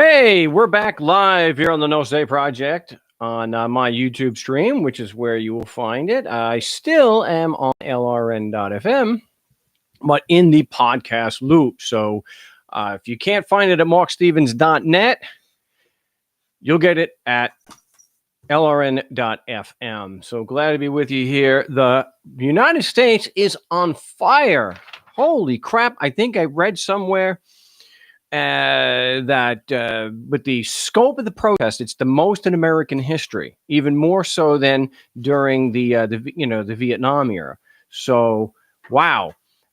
Hey, we're back live here on the No Say Project on my YouTube stream, which is where you will find it. I still am on LRN.FM, but in the podcast loop. So if you can't find it at markstevens.net, you'll get it at LRN.FM. So glad to be with you here. The United States is on fire. Holy crap. I think I read somewhere that with the scope of the protest, it's the most in American history, even more so than during the Vietnam era. So, wow,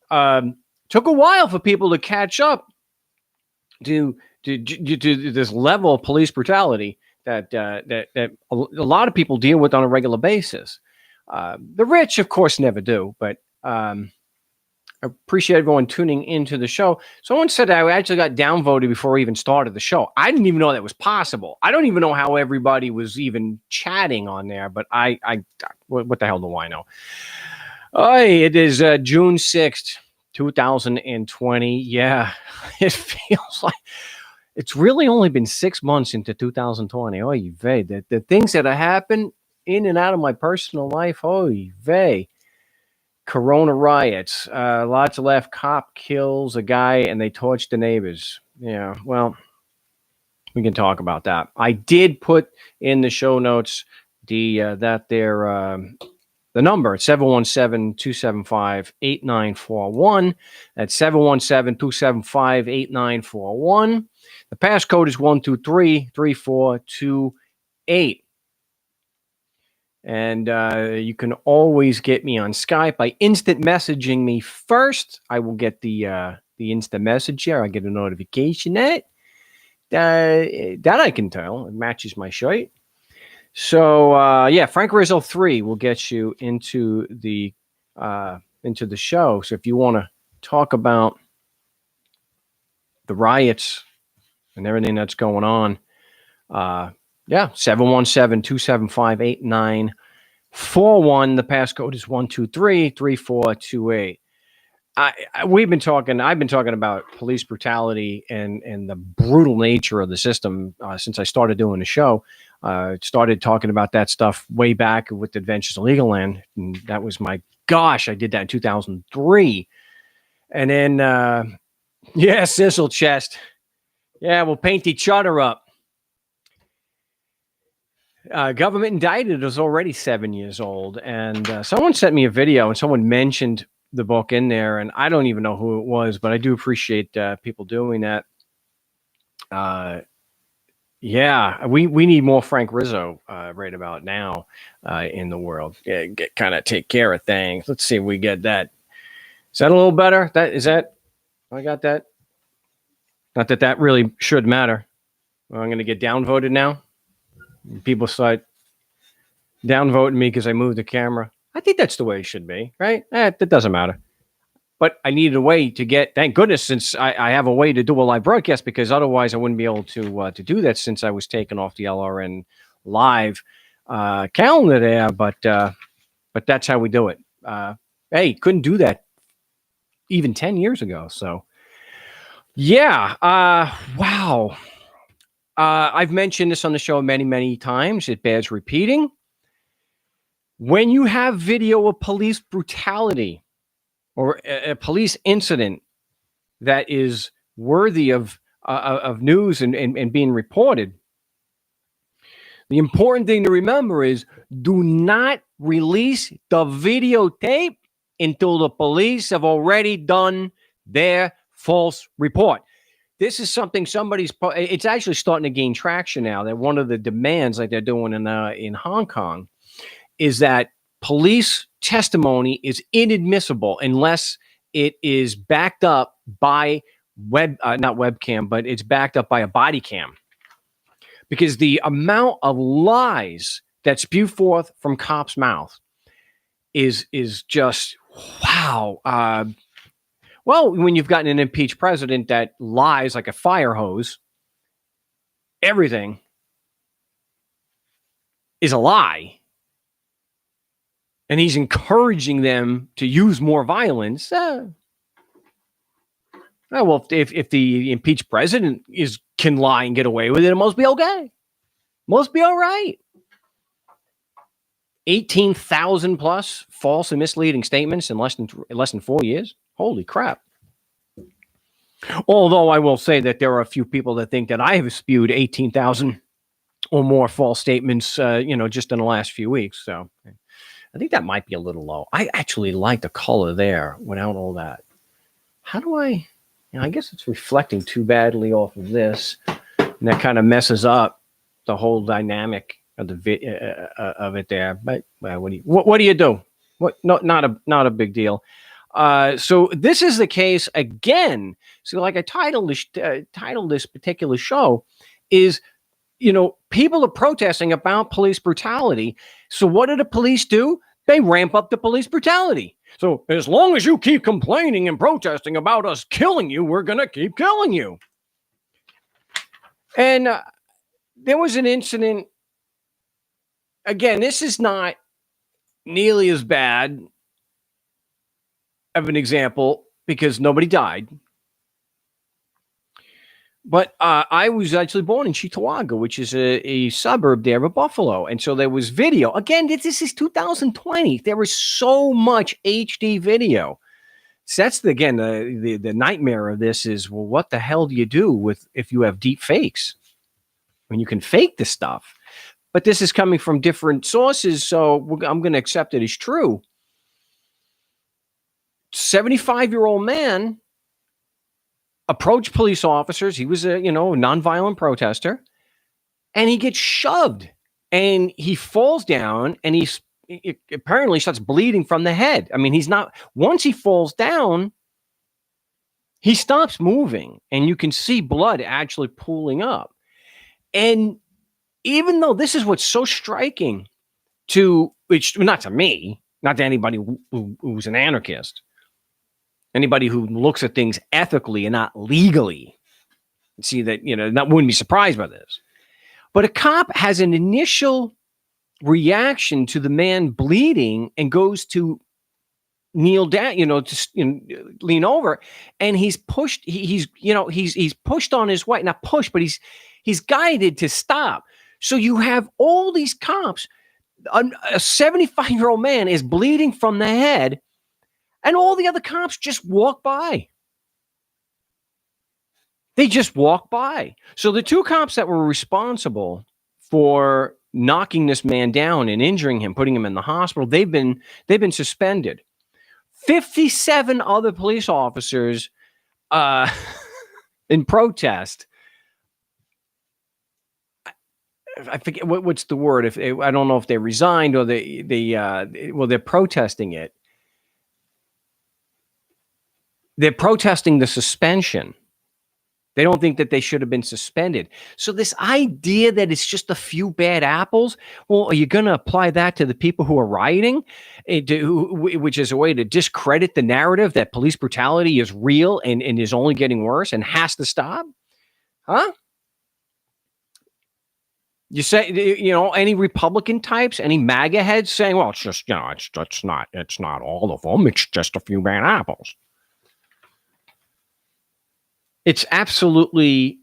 took a while for people to catch up to this level of police brutality that a lot of people deal with on a regular basis. The rich, of course, never do, but I appreciate everyone tuning into the show. Someone said I actually got downvoted before we even started the show. I didn't even know that was possible. I don't even know how everybody was even chatting on there, but what the hell do I know? It is June 6th, 2020. Yeah, it feels like it's really only been 6 months into 2020. Oy vey, the things that have happened in and out of my personal life. Oy vey. Corona riots, lots of left. Cop kills a guy and they torch the neighbors. Yeah, well, we can talk about that. I did put in the show notes the number 717-275-8941. That's 717-275-8941. The passcode is 123-3428. And you can always get me on Skype by instant messaging me first. I will get the instant message here. I get a notification that I can tell. It matches my shirt. So yeah, Frank Rizzo 3 will get you into the show. So if you want to talk about the riots and everything that's going on, yeah, 717-275-8941. The passcode is 123-3428. I've been talking about police brutality and the brutal nature of the system since I started doing the show. Started talking about that stuff way back with Adventures in Legal Land. And that was I did that in 2003. And then, yeah, Sissel Chest. Yeah, we'll paint each other up. Government Indicted is already 7 years old, and someone sent me a video, and someone mentioned the book in there, and I don't even know who it was, but I do appreciate people doing that. Yeah, we need more Frank Rizzo right about now in the world. Yeah, kind of take care of things. Let's see if we get that. Is that a little better? I got that. Not that really should matter. Well, I'm going to get downvoted now. People start downvoting me because I moved the camera. I think that's the way it should be, right? That doesn't matter. But I needed a way to get, thank goodness, since I have a way to do a live broadcast, because otherwise I wouldn't be able to do that since I was taken off the LRN live calendar there. But that's how we do it. Hey, couldn't do that even 10 years ago. So, yeah. Wow. I've mentioned this on the show many, many times. It bears repeating. When you have video of police brutality or a police incident that is worthy of news and being reported, the important thing to remember is do not release the videotape until the police have already done their false report. This is something it's actually starting to gain traction now, that one of the demands like they're doing in Hong Kong is that police testimony is inadmissible unless it is backed up by not webcam, but it's backed up by a body cam. Because the amount of lies that spew forth from cops' mouth is just, wow. Well, when you've got an impeached president that lies like a fire hose, everything is a lie, and he's encouraging them to use more violence, Oh, well, if the impeached president can lie and get away with it, it must be okay. Must be all right. 18,000 plus false and misleading statements in less than 4 years. Holy crap. Although I will say that there are a few people that think that I have spewed 18,000 or more false statements, just in the last few weeks. So I think that might be a little low. I actually like the color there without all that. How do I guess it's reflecting too badly off of this, and that kind of messes up the whole dynamic of the of it there. But what do you do? What? No, not a big deal. So this is the case again. So like I titled this particular show is, people are protesting about police brutality. So what do the police do? They ramp up the police brutality. So as long as you keep complaining and protesting about us killing you, we're going to keep killing you. And there was an incident. Again, this is not nearly as bad of an example because nobody died. But I was actually born in Cheektowaga, which is a suburb there of Buffalo. And so there was video. Again, this is 2020. There was so much HD video. So that's, the nightmare of this is, well, what the hell do you do if you have deep fakes? I mean, you can fake this stuff. But this is coming from different sources, so I'm going to accept it as true. 75-year-old man approached police officers. He was a nonviolent protester, and he gets shoved, and he falls down, and he apparently starts bleeding from the head. I mean, once he falls down, he stops moving, and you can see blood actually pooling up. And even though this is what's so striking not to me, not to anybody who's an anarchist, anybody who looks at things ethically and not legally, see that, that wouldn't be surprised by this. But a cop has an initial reaction to the man bleeding and goes to kneel down, lean over, and he's pushed. He's pushed on his way, not pushed, but he's guided to stop. So you have all these cops. A 75-year-old man is bleeding from the head, and all the other cops just walk by. They just walk by. So the two cops that were responsible for knocking this man down and injuring him, putting him in the hospital, they've been suspended. 57 other police officers in protest. I forget what's the word. I don't know if they resigned or they're protesting it. They're protesting the suspension. They don't think that they should have been suspended. So this idea that it's just a few bad apples, well, are you going to apply that to the people who are rioting, which is a way to discredit the narrative that police brutality is real and is only getting worse and has to stop? Huh? You say, any Republican types, any MAGA heads saying, well, it's just, it's not all of them. It's just a few bad apples. It's absolutely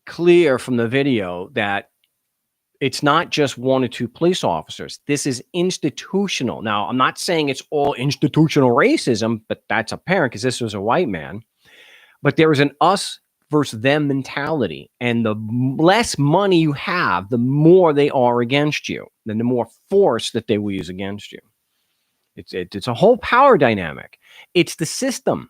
clear from the video that it's not just one or two police officers. This is institutional. Now, I'm not saying it's all institutional racism, but that's apparent because this was a white man. But there is an us versus them mentality. And the less money you have, the more they are against you, then the more force that they will use against you. It's a whole power dynamic. It's the system.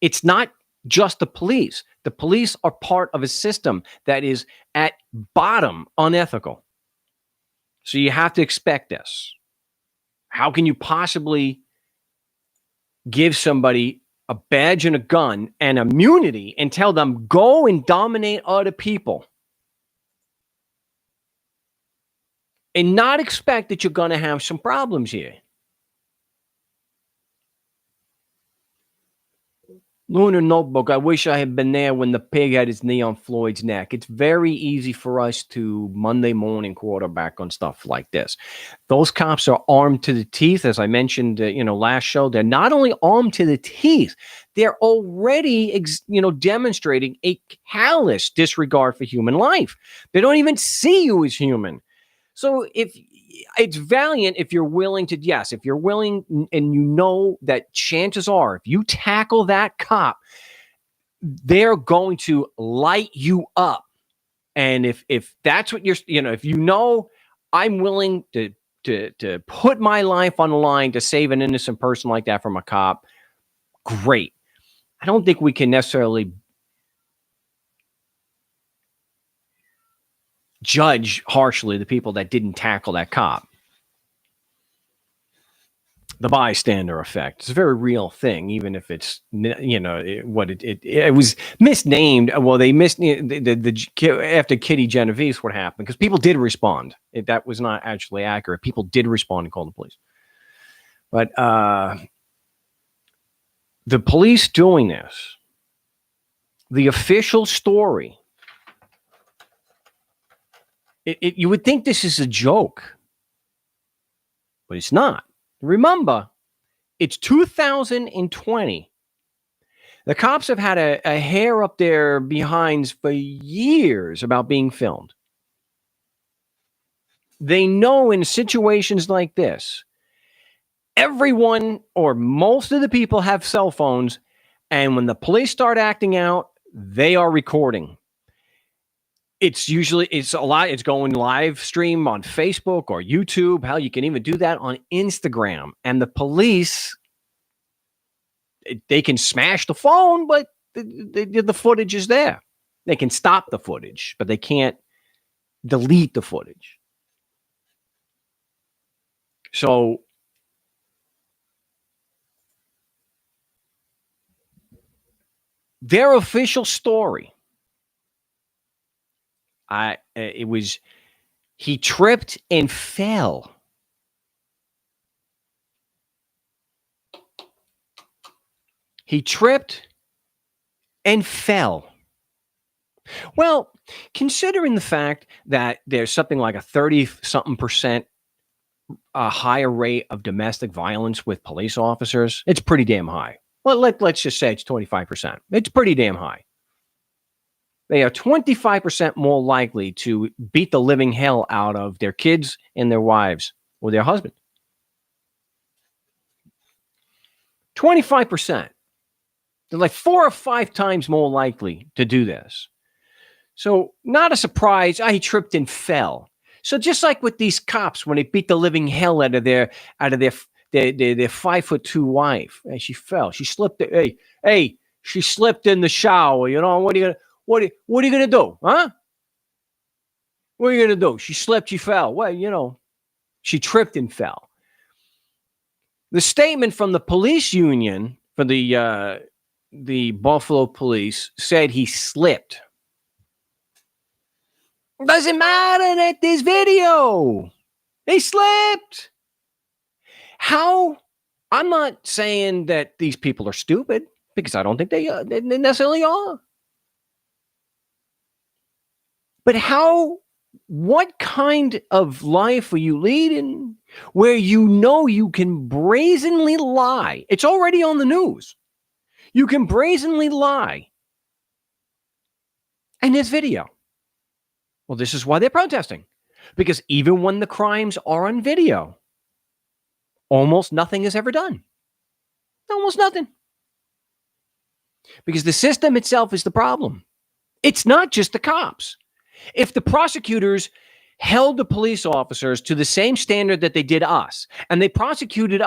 It's not just the police. The police are part of a system that is at bottom unethical. So you have to expect this. How can you possibly give somebody a badge and a gun and immunity and tell them go and dominate other people and not expect that you're going to have some problems here? Lunar Notebook. I wish I had been there when the pig had his knee on Floyd's neck. It's very easy for us to Monday morning quarterback on stuff like this. Those cops are armed to the teeth, as I mentioned, last show. They're not only armed to the teeth, they're already, demonstrating a callous disregard for human life. They don't even see you as human. So if it's valiant, if you're willing to, yes, if you're willing and you know that chances are, if you tackle that cop, they're going to light you up. And if that's what you're, if you know, I'm willing to put my life on the line to save an innocent person like that from a cop, great. I don't think we can necessarily judge harshly the people that didn't tackle that cop. The bystander effect. It's a very real thing, even if it's, it was misnamed. Well, they misnamed after Kitty Genovese. What happened? Because people did respond. That was not actually accurate. People did respond and call the police. But the police doing this, the official story, you would think this is a joke, but it's not. Remember, it's 2020. The cops have had a hair up their behinds for years about being filmed. They know in situations like this, everyone or most of the people have cell phones, and when the police start acting out, they are recording. It's going live stream on Facebook or YouTube. Hell, you can even do that on Instagram. And the police, they can smash the phone, but the footage is there. They can stop the footage, but they can't delete the footage. So their official story, he tripped and fell. He tripped and fell. Well, considering the fact that there's something like a 30-something% higher rate of domestic violence with police officers, it's pretty damn high. Well, let's just say it's 25%. It's pretty damn high. They are 25% more likely to beat the living hell out of their kids and their wives or their husband. 25%. They're like 4 or 5 times more likely to do this. So not a surprise. He tripped and fell. So just like with these cops, when they beat the living hell out of their 5'2" wife, and she fell. She slipped. Hey, she slipped in the shower. What are you gonna do, huh? What are you gonna do? She slipped. She fell. Well, she tripped and fell. The statement from the police union for the Buffalo police said he slipped. Doesn't matter that this video. They slipped. How? I'm not saying that these people are stupid, because I don't think they necessarily are. But what kind of life are you leading where you can brazenly lie? It's already on the news. You can brazenly lie. And there's video. Well, this is why they're protesting. Because even when the crimes are on video, almost nothing is ever done. Almost nothing. Because the system itself is the problem. It's not just the cops. If the prosecutors held the police officers to the same standard that they did us, and they prosecuted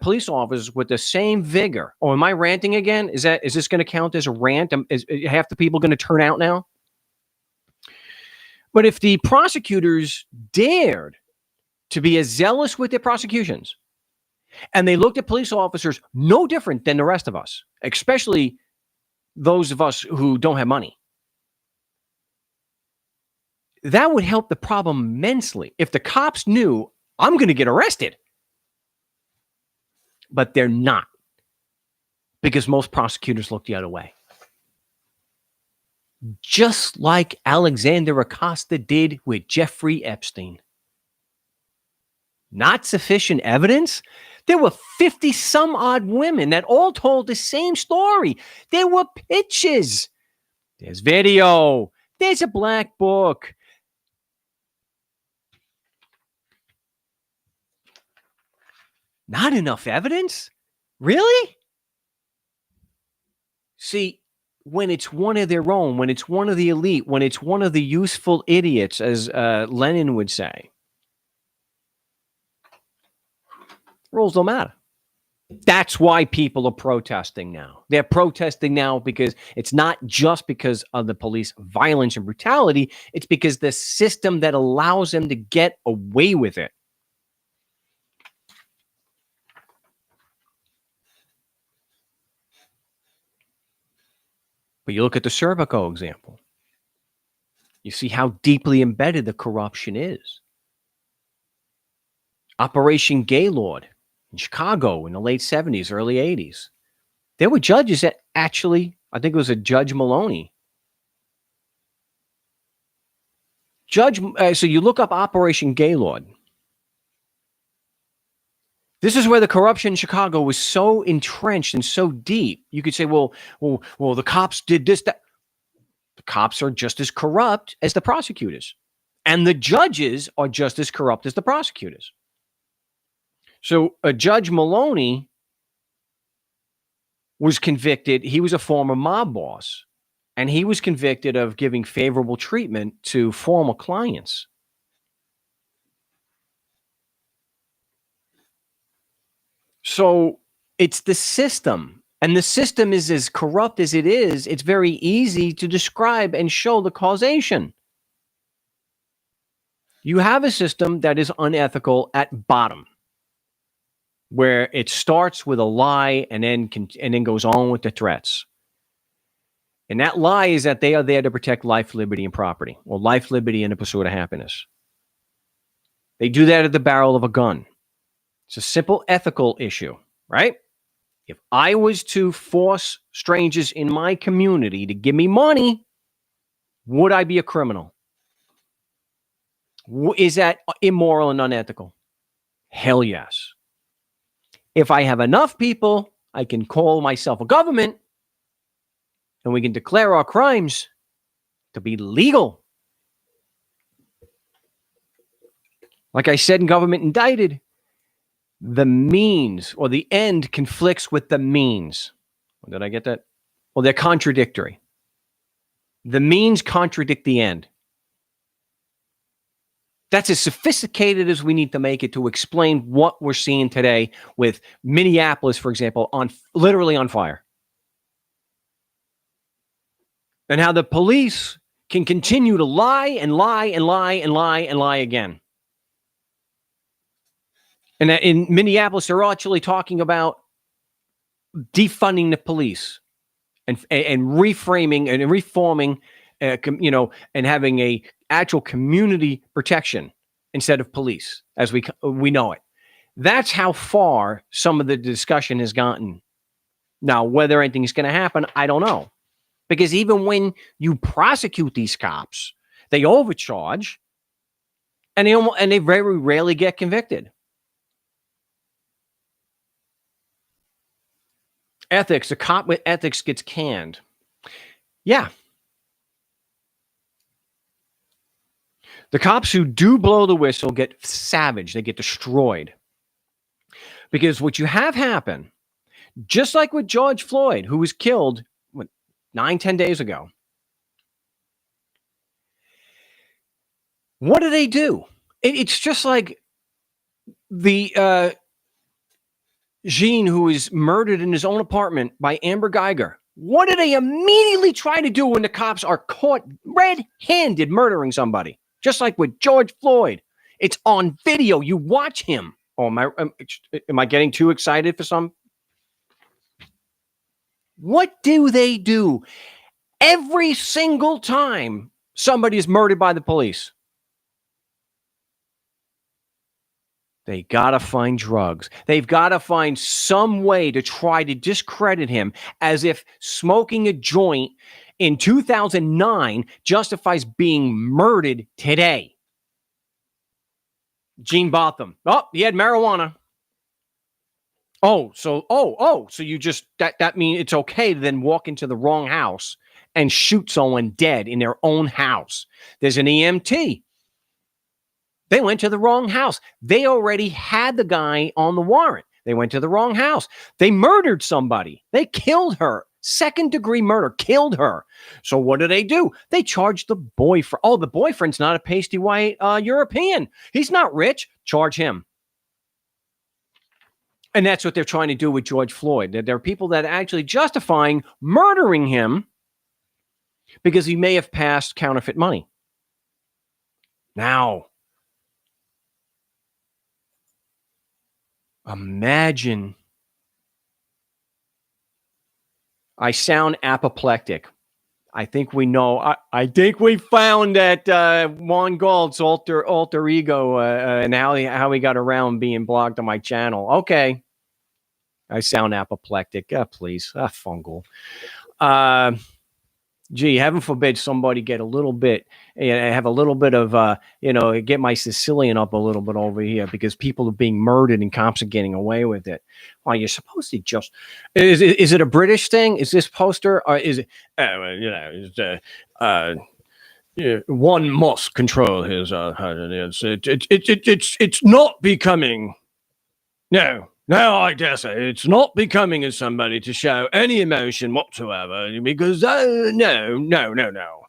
police officers with the same vigor. Oh, am I ranting again? Is this going to count as a rant? Is half the people going to turn out now? But if the prosecutors dared to be as zealous with their prosecutions, and they looked at police officers no different than the rest of us, especially those of us who don't have money, that would help the problem immensely. If the cops knew, I'm going to get arrested. But they're not. because most prosecutors look the other way. Just like Alexander Acosta did with Jeffrey Epstein. Not sufficient evidence? There were 50 some odd women that all told the same story. There were pictures. There's video. There's a black book. Not enough evidence? Really? See, when it's one of their own, when it's one of the elite, when it's one of the useful idiots, as Lenin would say, rules don't matter. That's why people are protesting now. They're protesting now because it's not just because of the police violence and brutality. It's because the system that allows them to get away with it. But you look at the Serpico example. You see how deeply embedded the corruption is. Operation Gaylord in Chicago in the late 70s, early 80s. There were judges that actually, I think it was a Judge Maloney. So you look up Operation Gaylord. This is where the corruption in Chicago was so entrenched and so deep. You could say, well, the cops did this, that. The cops are just as corrupt as the prosecutors. And the judges are just as corrupt as the prosecutors. So Judge Maloney was convicted. He was a former mob boss. And he was convicted of giving favorable treatment to former clients. So it's the system. And the system is as corrupt as it is. It's very easy to describe and show the causation. You have a system that is unethical at bottom, where it starts with a lie and then goes on with the threats. And that lie is that they are there to protect life, liberty, and property, or life, liberty, and the pursuit of happiness. They do that at the barrel of a gun. It's a simple ethical issue, right? If I was to force strangers in my community to give me money, would I be a criminal? Is that immoral and unethical? Hell yes. If I have enough people, I can call myself a government and we can declare our crimes to be legal. Like I said in Government Indicted, the means or the end conflicts with the means. Did I get that? Well, they're contradictory. The means contradict the end. That's as sophisticated as we need to make it to explain what we're seeing today with Minneapolis, for example, literally on fire. And how the police can continue to lie and lie and lie and lie and lie again. And in Minneapolis, they're actually talking about defunding the police and reframing and reforming, and having a actual community protection instead of police as we know it. That's how far some of the discussion has gotten. Now, whether anything's going to happen, I don't know. Because even when you prosecute these cops, they overcharge and they very rarely get convicted. Ethics, a cop with ethics gets canned. Yeah. The cops who do blow the whistle get savaged. They get destroyed. Because what you have happen, just like with George Floyd, who was killed 9-10 days ago. What do they do? It's just like the Jean, who was murdered in his own apartment by Amber Geiger. What do they immediately try to do when the cops are caught red-handed murdering somebody? Just like with George Floyd. It's on video. You watch him. Oh, am I getting too excited for some? What do they do every single time somebody is murdered by the police? They got to find drugs. They've got to find some way to try to discredit him, as if smoking a joint in 2009 justifies being murdered today. Gene Botham. Oh, he had marijuana. So you just, that means it's okay to then walk into the wrong house and shoot someone dead in their own house. There's an EMT. They went to the wrong house. They already had the guy on the warrant. They went to the wrong house. They murdered somebody. They killed her. Second-degree murder, killed her. So what do? They charged the boyfriend. Oh, the boyfriend's not a pasty white European. He's not rich. Charge him. And that's what they're trying to do with George Floyd. There are people that are actually justifying murdering him because he may have passed counterfeit money. Now, imagine. I sound apoplectic. I think we know. I think we found that Juan Galt's alter ego and how he got around being blocked on my channel. Okay. I sound apoplectic. Please. Fungal. Gee, heaven forbid somebody get a little bit, have a little bit of, get my Sicilian up a little bit over here because people are being murdered and cops are getting away with it. Well, you're supposed to just, is it a British thing? Is this poster, or is it, one must control his, it's not becoming, no, I dare say it's not becoming as somebody to show any emotion whatsoever because no.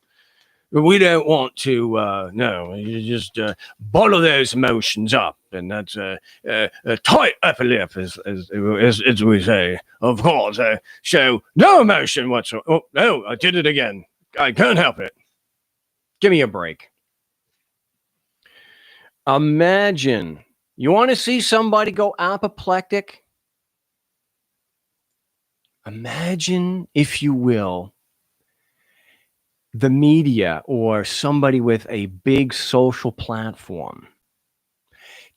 We don't want to, you just bottle those emotions up, and that's a tight upper lip, as we say. Of course, show no emotion whatsoever. Oh, no, I did it again. I can't help it. Give me a break. Imagine. You want to see somebody go apoplectic? Imagine, if you will, the media or somebody with a big social platform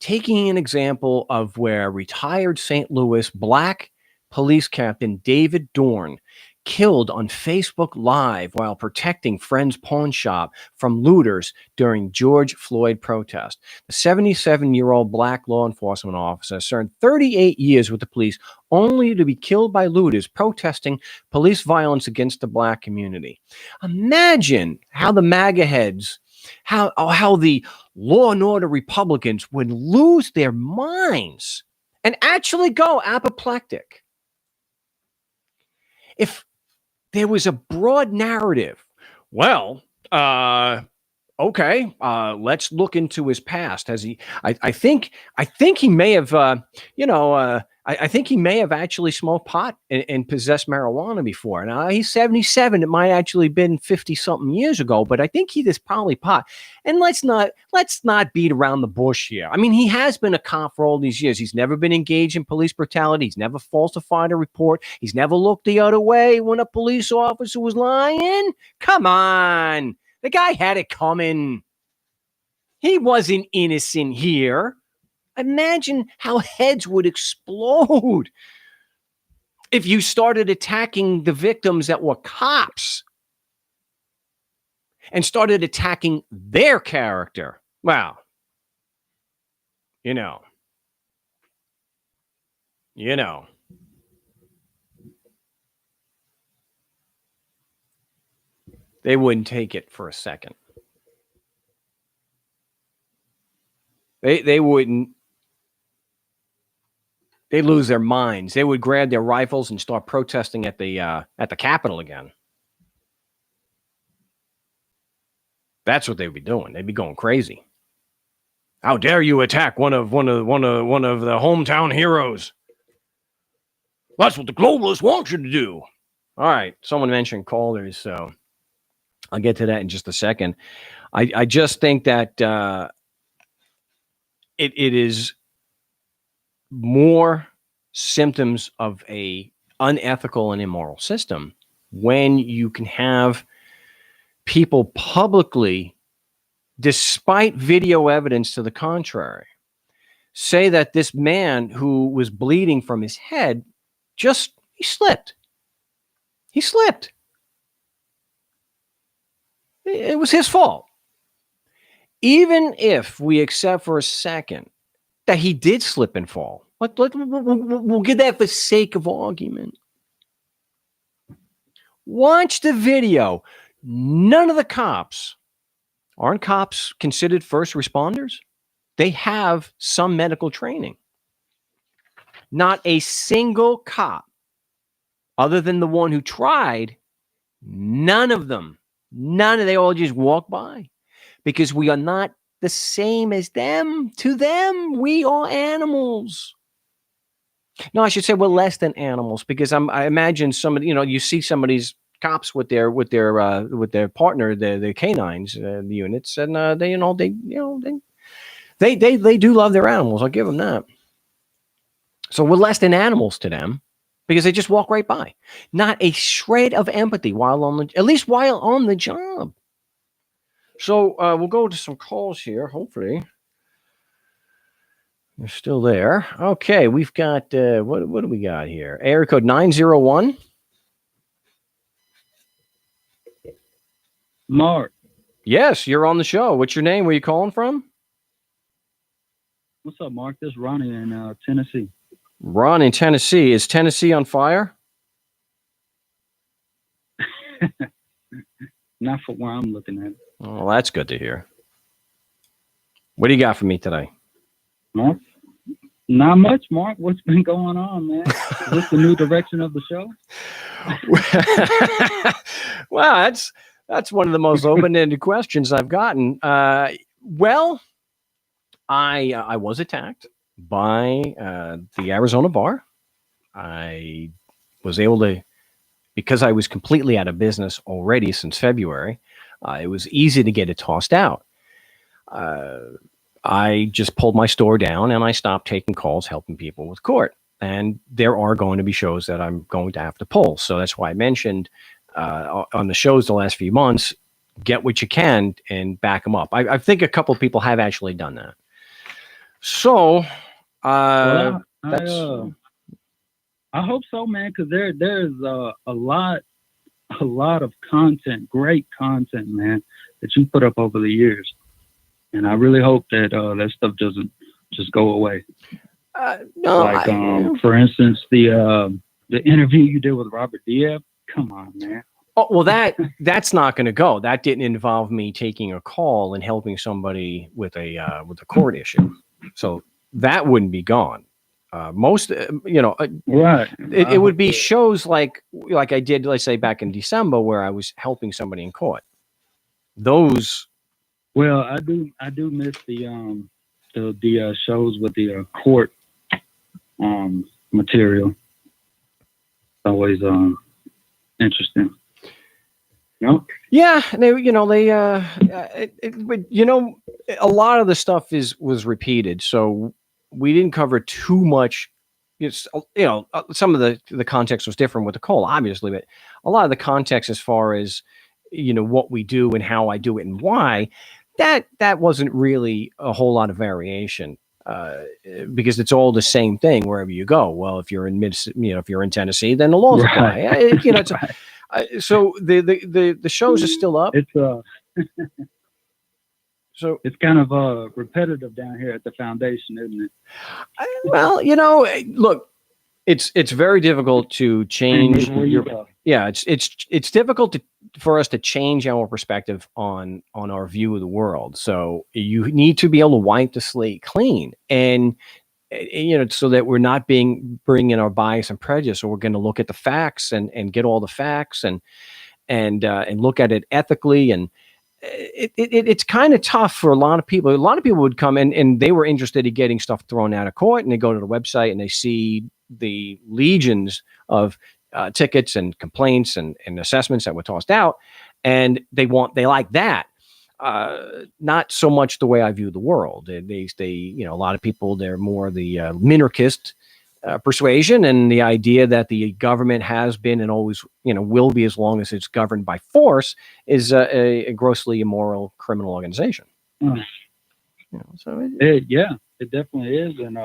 taking an example of where retired St. Louis Black police captain David Dorn killed on Facebook Live while protecting friend's pawn shop from looters during George Floyd protest. The 77-year-old Black law enforcement officer served 38 years with the police only to be killed by looters protesting police violence against the Black community. Imagine how the MAGA heads, how the law and order Republicans would lose their minds and actually go apoplectic if there was a broad narrative. Well, okay, let's look into his past. Has he? I think he may have. I think he may have actually smoked pot and possessed marijuana before. Now he's 77. It might actually been 50-something years ago, but I think he is probably pot. And let's not beat around the bush here. I mean, he has been a cop for all these years. He's never been engaged in police brutality. He's never falsified a report. He's never looked the other way when a police officer was lying. Come on. The guy had it coming. He wasn't innocent here. Imagine how heads would explode if you started attacking the victims that were cops and started attacking their character. Wow. You know. They wouldn't take it for a second. They wouldn't. They'd lose their minds. They would grab their rifles and start protesting at the Capitol again. That's what they'd be doing. They'd be going crazy. How dare you attack one of the hometown heroes? That's what the globalists want you to do. All right. Someone mentioned callers, so I'll get to that in just a second. I just think that it is more symptoms of a unethical and immoral system when you can have people publicly, despite video evidence to the contrary, say that this man who was bleeding from his head he slipped. He slipped. It was his fault. Even if we accept for a second that he did slip and fall, we'll give that for sake of argument. Watch the video. None of the cops aren't cops considered first responders. They have some medical training. Not a single cop, other than the one who tried, none of them, they all just walk by, because we are not the same as them. To them, we are animals. No, I should say we're less than animals, because I imagine somebody, you see somebody's cops with their partner, the canines, the units, and they do love their animals. I'll give them that. So we're less than animals to them, because they just walk right by. Not a shred of empathy at least while on the job. So we'll go to some calls here. Hopefully they're still there. Okay, we've got what do we got here? Area code 901. Mark. Yes, you're on the show. What's your name? Where you calling from? What's up, Mark? This is Ronnie in Tennessee. Ron in Tennessee. Is Tennessee on fire? Not for where I'm looking at. Oh, well, that's good to hear. What do you got for me today? Mark? Not much, Mark. What's been going on, man? Is this the new direction of the show? Well, that's one of the most open-ended questions I've gotten. Well, I was attacked by the Arizona bar. I was able to, because I was completely out of business already since February, it was easy to get it tossed out. I just pulled my store down and I stopped taking calls helping people with court. And there are going to be shows that I'm going to have to pull. So that's why I mentioned on the shows the last few months, get what you can and back them up. I think a couple of people have actually done that. So I hope so, man, because there's a lot of content, great content, man, that you put up over the years, and I really hope that that stuff doesn't just go away. No, for instance, the interview you did with Robert Diab. Come on, man. Oh, well, that's not going to go. That didn't involve me taking a call and helping somebody with a court issue, so that wouldn't be gone. Most, right. It would be shows like I did, let's say back in December, where I was helping somebody in court. Those. Well, I do miss the shows with the court material. Always interesting. No. Yeah, a lot of the stuff was repeated, so we didn't cover too much. Some of the context was different with the coal, obviously, but a lot of the context as far as what we do and how I do it and why, that wasn't really a whole lot of variation, because it's all the same thing wherever you go. Well, if you're in if you're in Tennessee, then the laws apply. Right. So the shows are still up. So it's kind of repetitive down here at the foundation, isn't it? Well, look, it's very difficult to change it's difficult for us to change our perspective on our view of the world. So you need to be able to wipe the slate clean, and so that we're not bringing our bias and prejudice. So we're going to look at the facts and get all the facts and look at it ethically. And it's kind of tough for a lot of people. A lot of people would come in and they were interested in getting stuff thrown out of court, and they go to the website and they see the legions of tickets and complaints and assessments that were tossed out, and they like that. Not so much the way I view the world. They a lot of people, they're more the minarchist persuasion, and the idea that the government has been and always will be, as long as it's governed by force, is a grossly immoral criminal organization. Yeah, It definitely is. And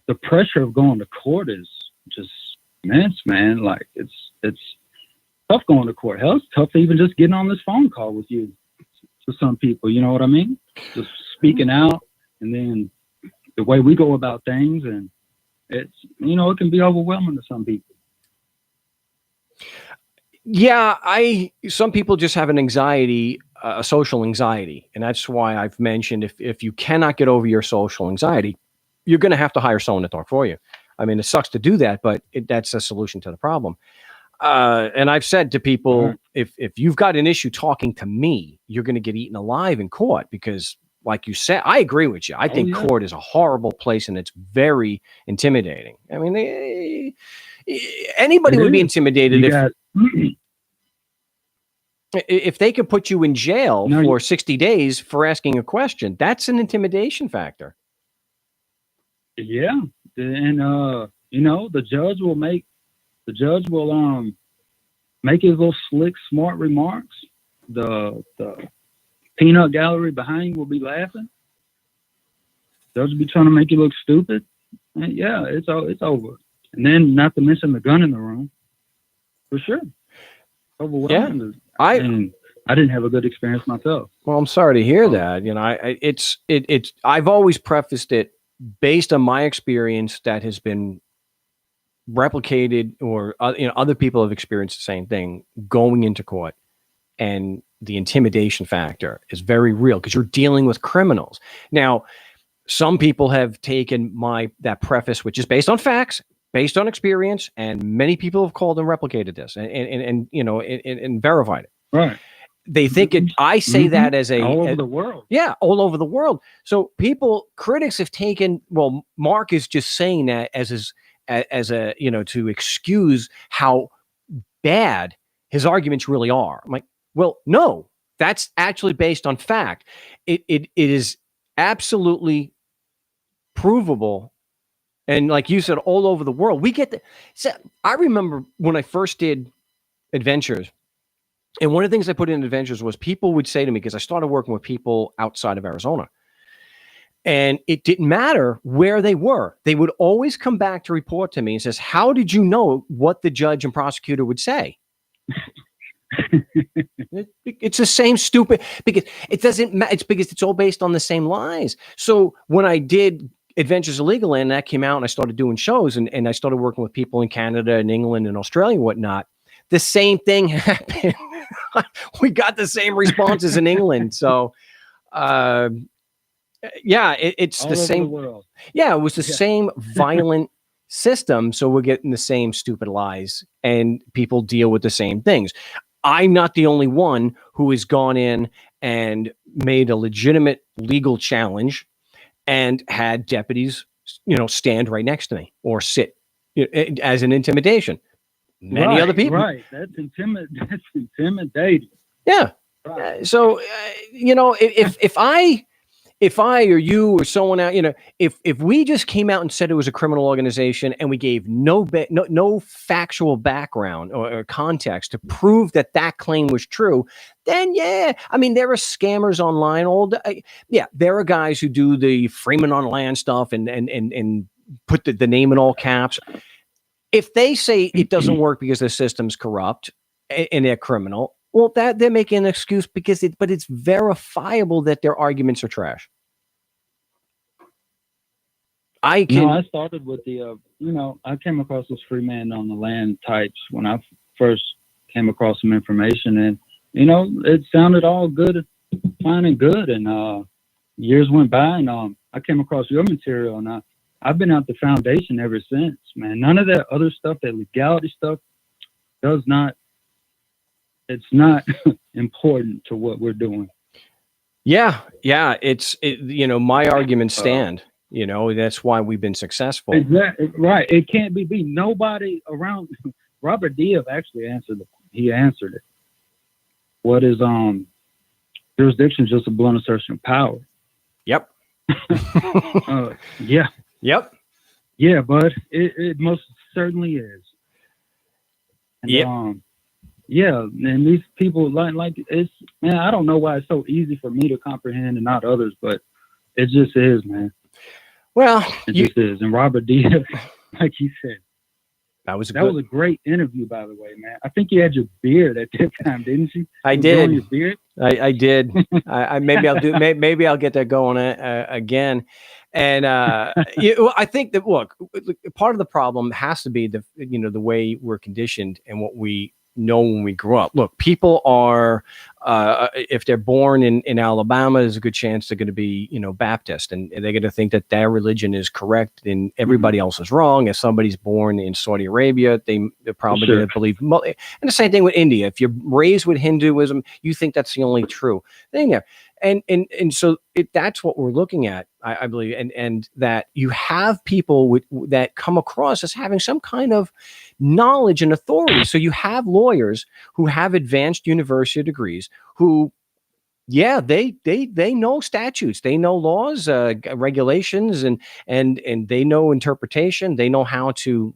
the pressure of going to court is just immense, man. Like it's tough going to court. Hell, it's tough even just getting on this phone call with you to some people. You know what I mean? Just speaking out, and then the way we go about things, and it's, you know, it can be overwhelming to some people. Yeah, some people just have an anxiety, a social anxiety, and that's why I've mentioned if you cannot get over your social anxiety, you're going to have to hire someone to talk for you. I mean, it sucks to do that, but that's a solution to the problem. And I've said to people, if you've got an issue talking to me, you're going to get eaten alive in court because, like you said, I agree with you. I think court is a horrible place and it's very intimidating. I mean, anybody would be intimidated if they could put you in jail for 60 days for asking a question. That's an intimidation factor. Yeah. And, you know, the judge will make his little slick, smart remarks. The peanut gallery behind you will be laughing. Judge will be trying to make you look stupid. And yeah, it's over. And then, not to mention the gun in the room, for sure. Overwhelming. Yeah, I didn't have a good experience myself. Well, I'm sorry to hear that. You know, it's I've always prefaced it based on my experience that has been replicated, or you know, other people have experienced the same thing going into court, and the intimidation factor is very real because you're dealing with criminals. Now, some people have taken that preface, which is based on facts, based on experience, and many people have called and replicated this and you know, and verified it. Right. They think it. I say that as all over the world. Yeah, all over the world. So critics have taken. Well, Mark is just saying that as a, you know, to excuse how bad his arguments really are. I'm like, well, no, that's actually based on fact. It is absolutely provable. And like you said, all over the world, we get so I remember when I first did Adventures, and one of the things I put in Adventures was people would say to me, because I started working with people outside of Arizona, and it didn't matter where they were. They would always come back to report to me and says, how did you know what the judge and prosecutor would say? It's the same stupid, because it doesn't matter. It's because it's all based on the same lies. So when I did Adventures of Legal Land, that came out, and I started doing shows, and I started working with people in Canada and England and Australia and whatnot. The same thing happened. We got the same responses in England. So, yeah, it's the same. Yeah, it was the same violent system. So we're getting the same stupid lies, and people deal with the same things. I'm not the only one who has gone in and made a legitimate legal challenge and had deputies, you know, stand right next to me or sit, you know, as an intimidation. Many other people. Right. That's intimidating. Yeah. Right. So, you know, if I or you or someone out, you know, if we just came out and said it was a criminal organization and we gave no factual background or context to prove that claim was true, then yeah, I mean, there are scammers online all day. Yeah, there are guys who do the Freeman on Land stuff and put the name in all caps. If they say it doesn't work because the system's corrupt and they're criminal, well, that they're making an excuse because it's verifiable that their arguments are trash. I started with the, you know, I came across this Freeman on the Land types when I first came across some information, and, you know, it sounded all good, fine and good. And years went by, and I came across your material, and I've been at the foundation ever since, man. None of that other stuff, that legality stuff, it's not important to what we're doing. Yeah. You know, my arguments stand. You know, that's why we've been successful. Exactly. Right. It can't be beat. Nobody around. Robert Diaz actually answered it. He answered it. What is jurisdiction? Just a blunt assertion of power. Yep. Yeah. Yep. Yeah, but it most certainly is. And, yep. Yeah, and these people like it's, man, I don't know why it's so easy for me to comprehend and not others, but It just is, man. Well, It just is. And Robert D, like he said, that was a great interview, by the way, man. I think you had your beard at that time, didn't you? I You did. growing your beard? I did. I maybe I'll do. Maybe I'll get that going again. And I think that look, part of the problem has to be the way we're conditioned and what we know when we grew up. Look, people are if they're born in Alabama, there's a good chance they're going to be Baptist, and they're going to think that their religion is correct and everybody else is wrong. If somebody's born in Saudi Arabia, they're probably going to believe. And the same thing with India. If you're raised with Hinduism, you think that's the only true thing there. And so that's what we're looking at, I believe, and that you have people that come across as having some kind of knowledge and authority. So you have lawyers who have advanced university degrees who, they know statutes, they know laws, regulations, and they know interpretation. They know how to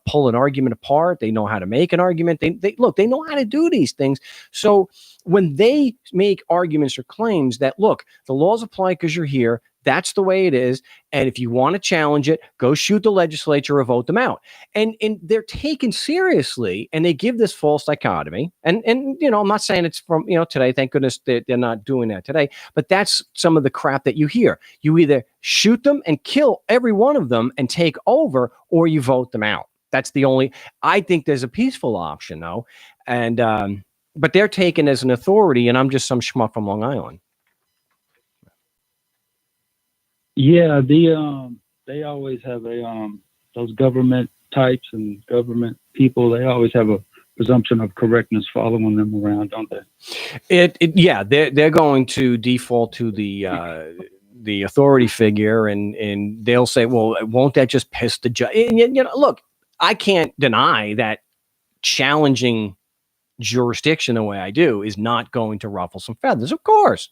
pull an argument apart. They know how to make an argument. They know how to do these things. So when they make arguments or claims that, look, the laws apply because you're here, that's the way it is. And if you want to challenge it, go shoot the legislature or vote them out. And they're taken seriously, and they give this false dichotomy. And I'm not saying it's from today. Thank goodness they're not doing that today. But that's some of the crap that you hear. You either shoot them and kill every one of them and take over, or you vote them out. That's the only. I think there's a peaceful option though, and but they're taken as an authority, and I'm just some schmuck from Long Island. Yeah, they always have those government types and government people. They always have a presumption of correctness following them around, don't they? They're going to default to the authority figure, and they'll say, well, won't that just piss the judge? And, look, I can't deny that challenging jurisdiction the way I do is not going to ruffle some feathers, of course.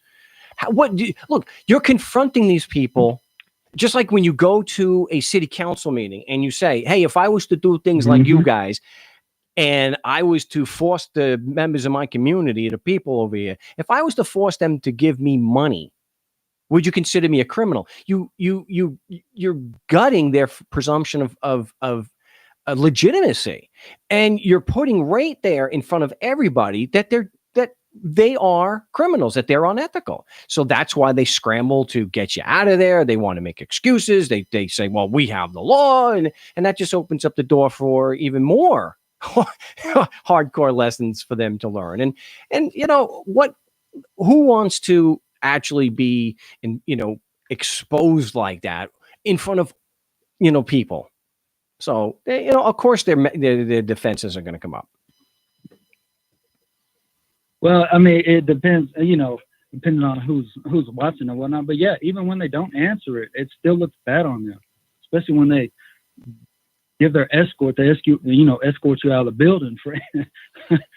Look, you're confronting these people just like when you go to a city council meeting and you say, hey, if I was to do things like you guys, and I was to force the members of my community, the people over here, if I was to force them to give me money, would you consider me a criminal? You're gutting their presumption of legitimacy, and you're putting right there in front of everybody that they are criminals, that they're unethical. So that's why they scramble to get you out of there. They want to make excuses. They say, well, we have the law. And that just opens up the door for even more hardcore lessons for them to learn. And who wants to actually be exposed like that in front of, people? So, of course their defenses are going to come up. Well, I mean, it depends, depending on who's watching and whatnot. But yeah, even when they don't answer it, it still looks bad on them, especially when they give their escort. They escort you out of the building for,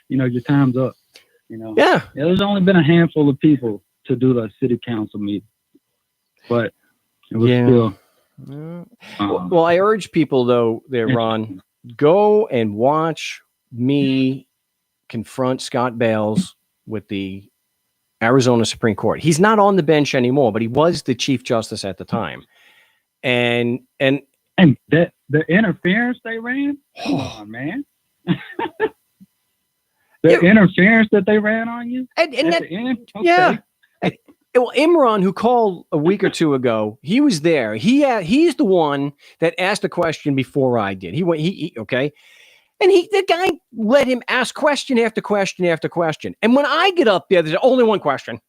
your time's up. Yeah. There's only been a handful of people to do the city council meeting, but it was still. Well, I urge people though, Ron, go and watch me confront Scott Bales with the Arizona Supreme Court. He's not on the bench anymore, but he was the Chief Justice at the time. And the interference they ran? Come on, man. Interference that they ran on you? And that, the end? Okay. Yeah. Well, Imran, who called a week or two ago, he was there. He's the one that asked the question before I did. He okay. And the guy let him ask question after question after question. And when I get up there, there's only one question.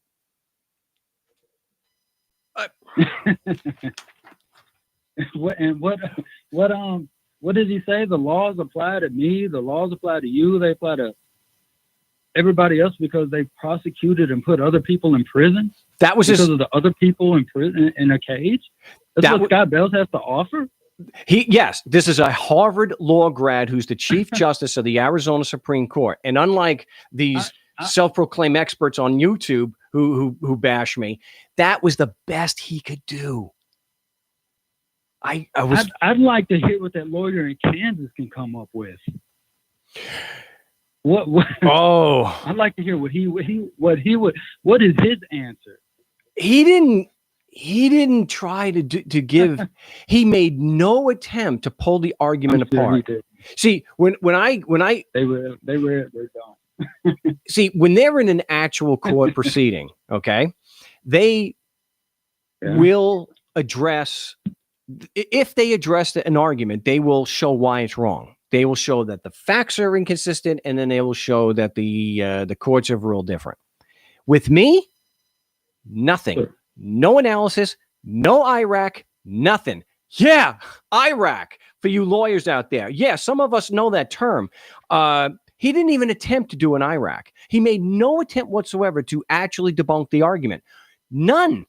What did he say? The laws apply to me. The laws apply to you. They apply to everybody else because they prosecuted and put other people in prison. That was because of the other people in prison in a cage. That's what Scott Bales has to offer. Yes, this is a Harvard law grad who's the Chief Justice of the Arizona Supreme Court. And unlike these self-proclaimed experts on YouTube who bash me, that was the best he could do. I'd like to hear what that lawyer in Kansas can come up with. What? Oh, I'd like to hear what is his answer. He he didn't try to give. He made no attempt to pull the argument apart. See, when I they were done. See, when they're in an actual court proceeding, okay, they will address. If they address an argument, they will show why it's wrong. They will show that the facts are inconsistent, and then they will show that the courts have ruled different. With me, nothing. Sure. No analysis, no IRAC, nothing. Yeah, IRAC for you lawyers out there. Yeah, some of us know that term. He didn't even attempt to do an IRAC. He made no attempt whatsoever to actually debunk the argument. None.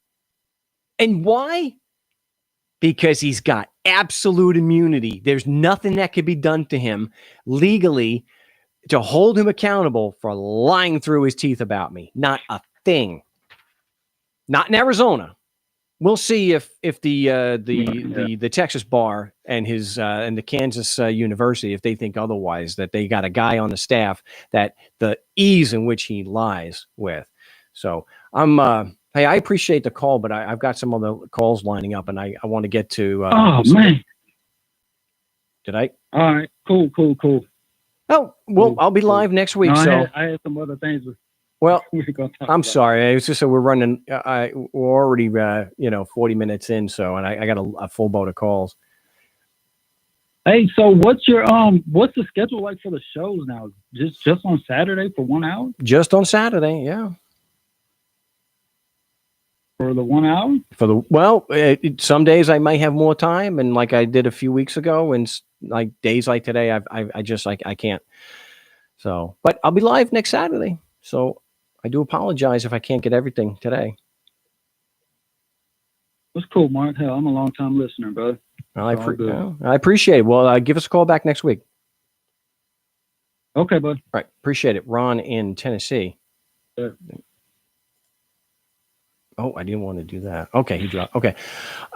And why? Because he's got absolute immunity. There's nothing that could be done to him legally to hold him accountable for lying through his teeth about me. Not a thing. Not in Arizona. We'll see if the Texas bar and his and the Kansas University, if they think otherwise, that they got a guy on the staff that the ease in which he lies with. So hey, I appreciate the call, but I've got some other calls lining up, and I want to get to. Man, did I? All right, cool. Oh, well, I'll be live next week. No, I had some other things. Well, I'm sorry. It's just that we're running. We're already 40 minutes in, so and I got a full boat of calls. Hey, so what's the schedule like for the shows now? Just on Saturday for 1 hour? Just on Saturday, yeah. For the 1 hour? Some days I might have more time, and like I did a few weeks ago, and like days like today, I can't. So, but I'll be live next Saturday. So I do apologize if I can't get everything today. That's cool, Mark. Hell, I'm a long time listener, bud. I appreciate it. Well, give us a call back next week. Okay, bud. Right. Appreciate it. Ron in Tennessee. Sure. Oh, I didn't want to do that. Okay, he dropped. Okay.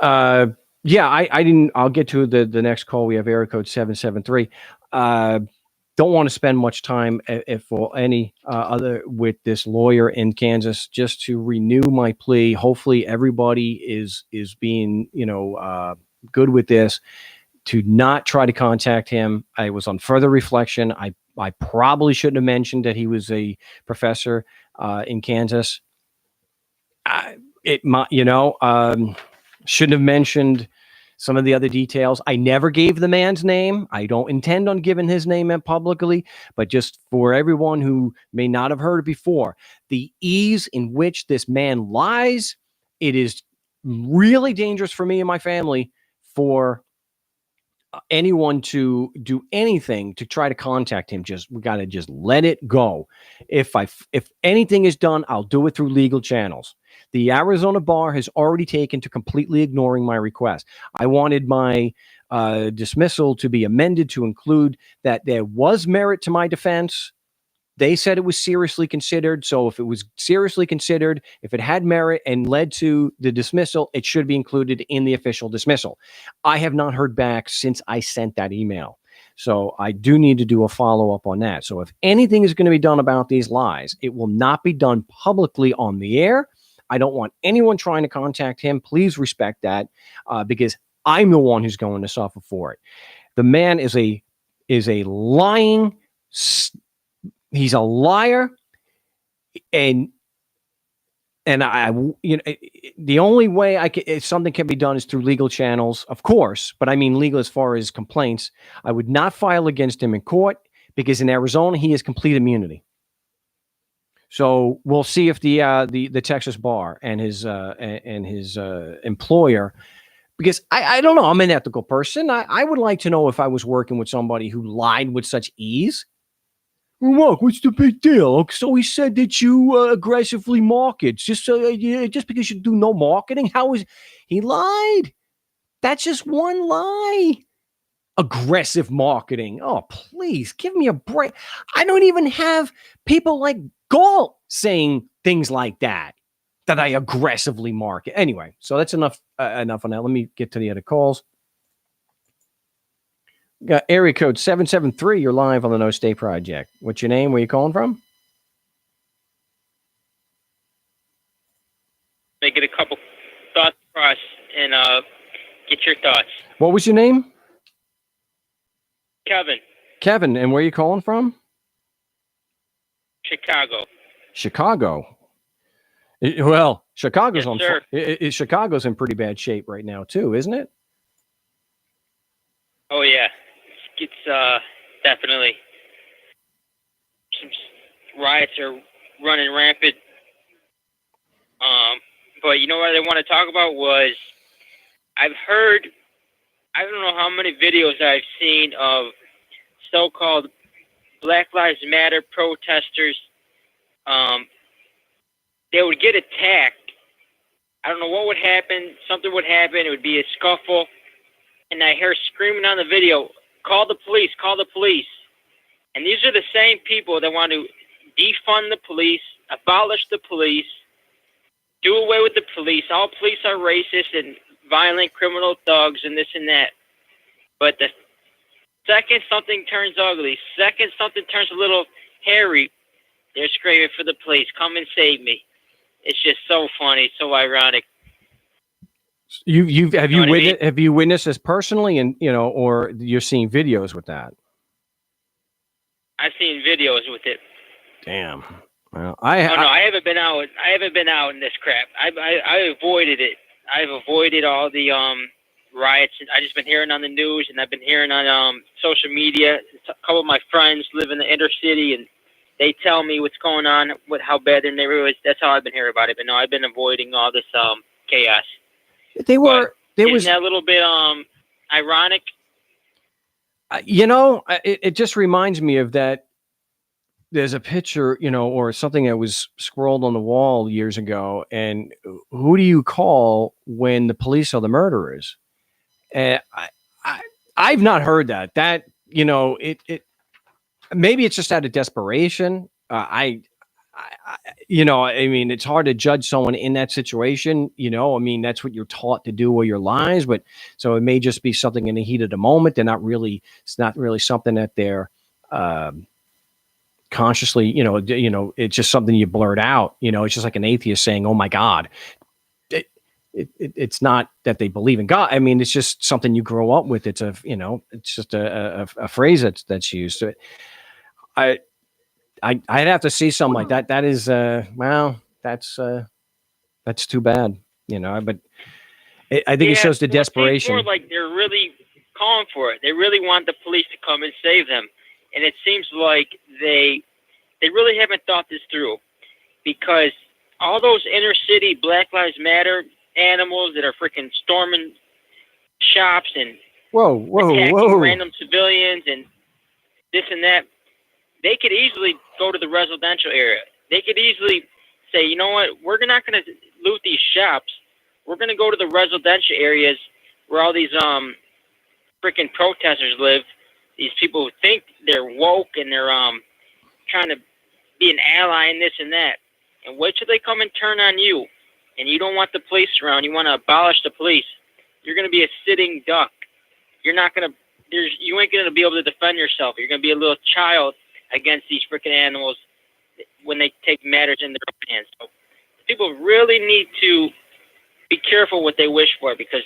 Yeah, I didn't. I'll get to the next call. We have area code 773. Don't want to spend much time if or any other with this lawyer in Kansas, just to renew my plea. Hopefully everybody is being, good with this, to not try to contact him. I was on further reflection. I probably shouldn't have mentioned that he was a professor in Kansas. Shouldn't have mentioned some of the other details. I never gave the man's name. I don't intend on giving his name out publicly, but just for everyone who may not have heard it before, the ease in which this man lies, it is really dangerous for me and my family for anyone to do anything to try to contact him. We got to just let it go. If anything is done, I'll do it through legal channels. The Arizona bar has already taken to completely ignoring my request. I wanted my dismissal to be amended to include that there was merit to my defense. They said it was seriously considered. So if it was seriously considered, if it had merit and led to the dismissal, it should be included in the official dismissal. I have not heard back since I sent that email. So I do need to do a follow-up on that. So if anything is going to be done about these lies, it will not be done publicly on the air. I don't want anyone trying to contact him. Please respect that, because I'm the one who's going to suffer for it. The man is a lying. He's a liar, and the only way if something can be done is through legal channels, of course. But I mean legal as far as complaints. I would not file against him in court because in Arizona he has complete immunity. So we'll see if the Texas bar and his employer, because I don't know, I'm an ethical person. I would like to know if I was working with somebody who lied with such ease. Look, what's the big deal? So he said that you aggressively market just because you do no marketing. He lied? That's just one lie. Aggressive marketing. Oh, please give me a break. I don't even have people like Galt saying things like that I aggressively market. Anyway, so that's enough on that. Let me get to the other calls. Got area code 773. You're live on the No State Project. What's your name? Where you calling from? Make it a couple. thoughts across and get your thoughts. What was your name? Kevin, Kevin, and where are you calling from? Chicago. Chicago. Well, Chicago's Yes, sir. Chicago's in pretty bad shape right now too, isn't it? Oh yeah, it's definitely some riots are running rampant. But you know what I want to talk about was I've heard, I don't know how many videos I've seen of so-called Black Lives Matter protesters. They would get attacked. I don't know what would happen. Something would happen. It would be a scuffle. And I hear screaming on the video, call the police, call the police. And these are the same people that want to defund the police, abolish the police, do away with the police. All police are racist and violent criminal thugs and this and that. But the second something turns ugly, second something turns a little hairy, they're screaming for the police, come and save me. It's just so funny, so ironic. Have you witnessed this personally, and or you're seeing videos with that? I've seen videos with it. Damn. Well, I haven't been out. I haven't been out in this crap. I avoided it. I've avoided all the riots. I just been hearing on the news, and I've been hearing on social media. A couple of my friends live in the inner city, and they tell me what's going on, how bad their neighborhood is. That's how I've been hearing about it. But no, I've been avoiding all this chaos. Isn't that a little bit ironic? It just reminds me of that. There's a picture, or something that was scrolled on the wall years ago. And who do you call when the police are the murderers? And I've not heard that. Maybe it's just out of desperation. It's hard to judge someone in that situation. That's what you're taught to do all your lives. But so it may just be something in the heat of the moment. It's not really something that they're consciously, it's just something you blurt out. It's just like an atheist saying, "Oh my God." It's not that they believe in God. It's just something you grow up with. It's it's just a phrase that's used. So I'd have to see something like that. That is, that's too bad, but I think it shows the desperation. It's more like they're really calling for it. They really want the police to come and save them. And it seems like they really haven't thought this through, because all those inner city Black Lives Matter animals that are freaking storming shops and attacking random civilians and this and that, they could easily go to the residential area. They could easily say, you know what, we're not going to loot these shops. We're going to go to the residential areas where all these freaking protesters live. These people who think they're woke and they're trying to be an ally and this and that. And wait till they come and turn on you. And you don't want the police around. You want to abolish the police. You're going to be a sitting duck. You ain't going to be able to defend yourself. You're going to be a little child against these freaking animals when they take matters in their own hands. So people really need to be careful what they wish for, because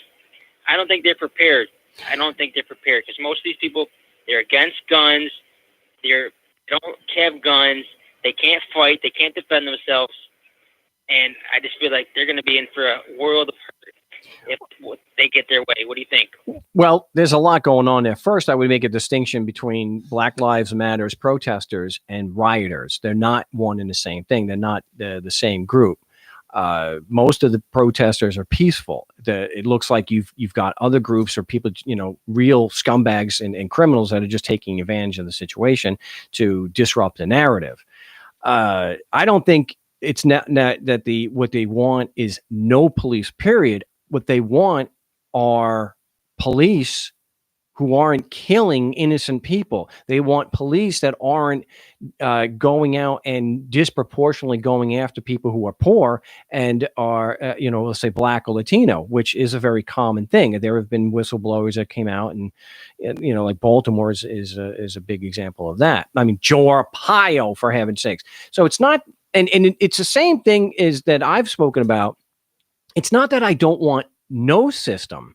I don't think they're prepared. Because most of these people, they're against guns. They don't have guns. They can't fight. They can't defend themselves. And I just feel like they're going to be in for a world of hurt if they get their way. What do you think? Well, there's a lot going on there. First, I would make a distinction between Black Lives Matters protesters and rioters. They're not one and the same thing. They're not the same group. Most of the protesters are peaceful. It looks like you've got other groups or people, real scumbags and criminals that are just taking advantage of the situation to disrupt the narrative. I don't think it's not that what they want is no police, period. What they want are police who aren't killing innocent people. They want police that aren't going out and disproportionately going after people who are poor and are, let's say Black or Latino, which is a very common thing. There have been whistleblowers that came out and like Baltimore is a big example of that. Joe Arpaio, for heaven's sakes. So it's not, and it's the same thing is that I've spoken about It's not that I don't want no system.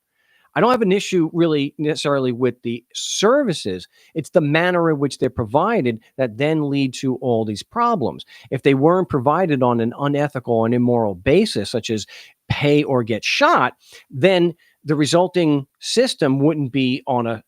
I don't have an issue really necessarily with the services. It's the manner in which they're provided that then lead to all these problems. If they weren't provided on an unethical and immoral basis, such as pay or get shot, then the resulting system wouldn't be on a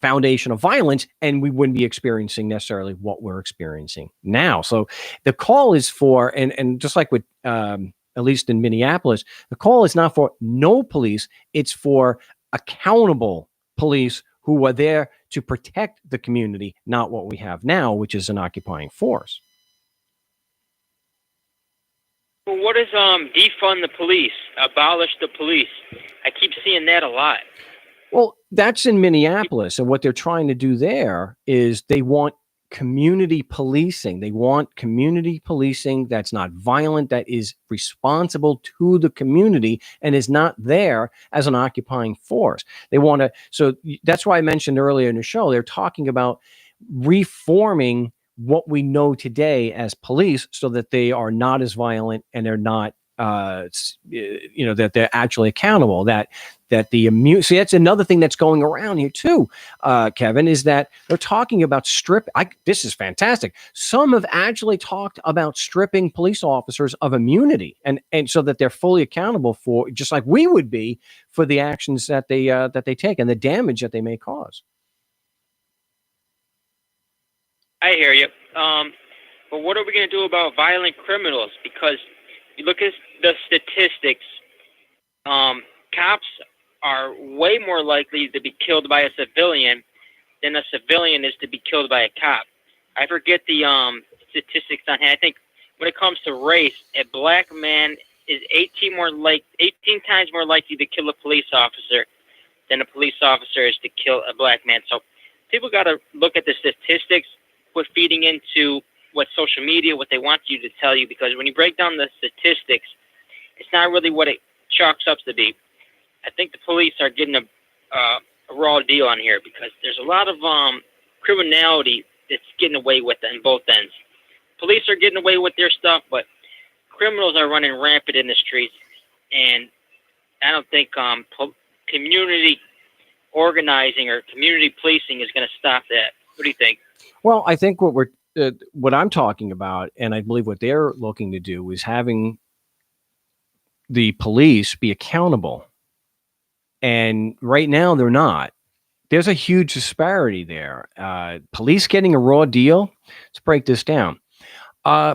foundation of violence, and we wouldn't be experiencing necessarily what we're experiencing now. So the call is for, and just like with, at least in Minneapolis, the call is not for no police. It's for accountable police who are there to protect the community, not what we have now, which is an occupying force. Well, what is defund the police, abolish the police? I keep seeing that a lot. Well, that's in Minneapolis, and what they're trying to do there is they want community policing. They want community policing that's not violent, that is responsible to the community and is not there as an occupying force. They want to, so that's why I mentioned earlier in the show, they're talking about reforming what we know today as police so that they are not as violent and they're not that they're actually accountable, that the immune. See, that's another thing that's going around here too, Kevin, is that they're talking about this is fantastic. Some have actually talked about stripping police officers of immunity, and so that they're fully accountable for, just like we would be, for the actions that they take and the damage that they may cause. I hear you. But what are we going to do about violent criminals? Because you look at the statistics, cops are way more likely to be killed by a civilian than a civilian is to be killed by a cop. I forget the statistics on hand. I think when it comes to race, a black man is 18 times more likely to kill a police officer than a police officer is to kill a black man. So people got to look at the statistics, quit feeding into what social media, what they want you to tell you, because when you break down the statistics, it's not really what it chalks up to be. I think the police are getting a raw deal on here because there's a lot of criminality that's getting away with it on both ends. Police are getting away with their stuff, but criminals are running rampant in the streets, and I don't think community organizing or community policing is going to stop that. What do you think? Well, I think what I'm talking about, and I believe what they're looking to do, is having the police be accountable. And right now they're not. There's a huge disparity there. Police getting a raw deal. Let's break this down.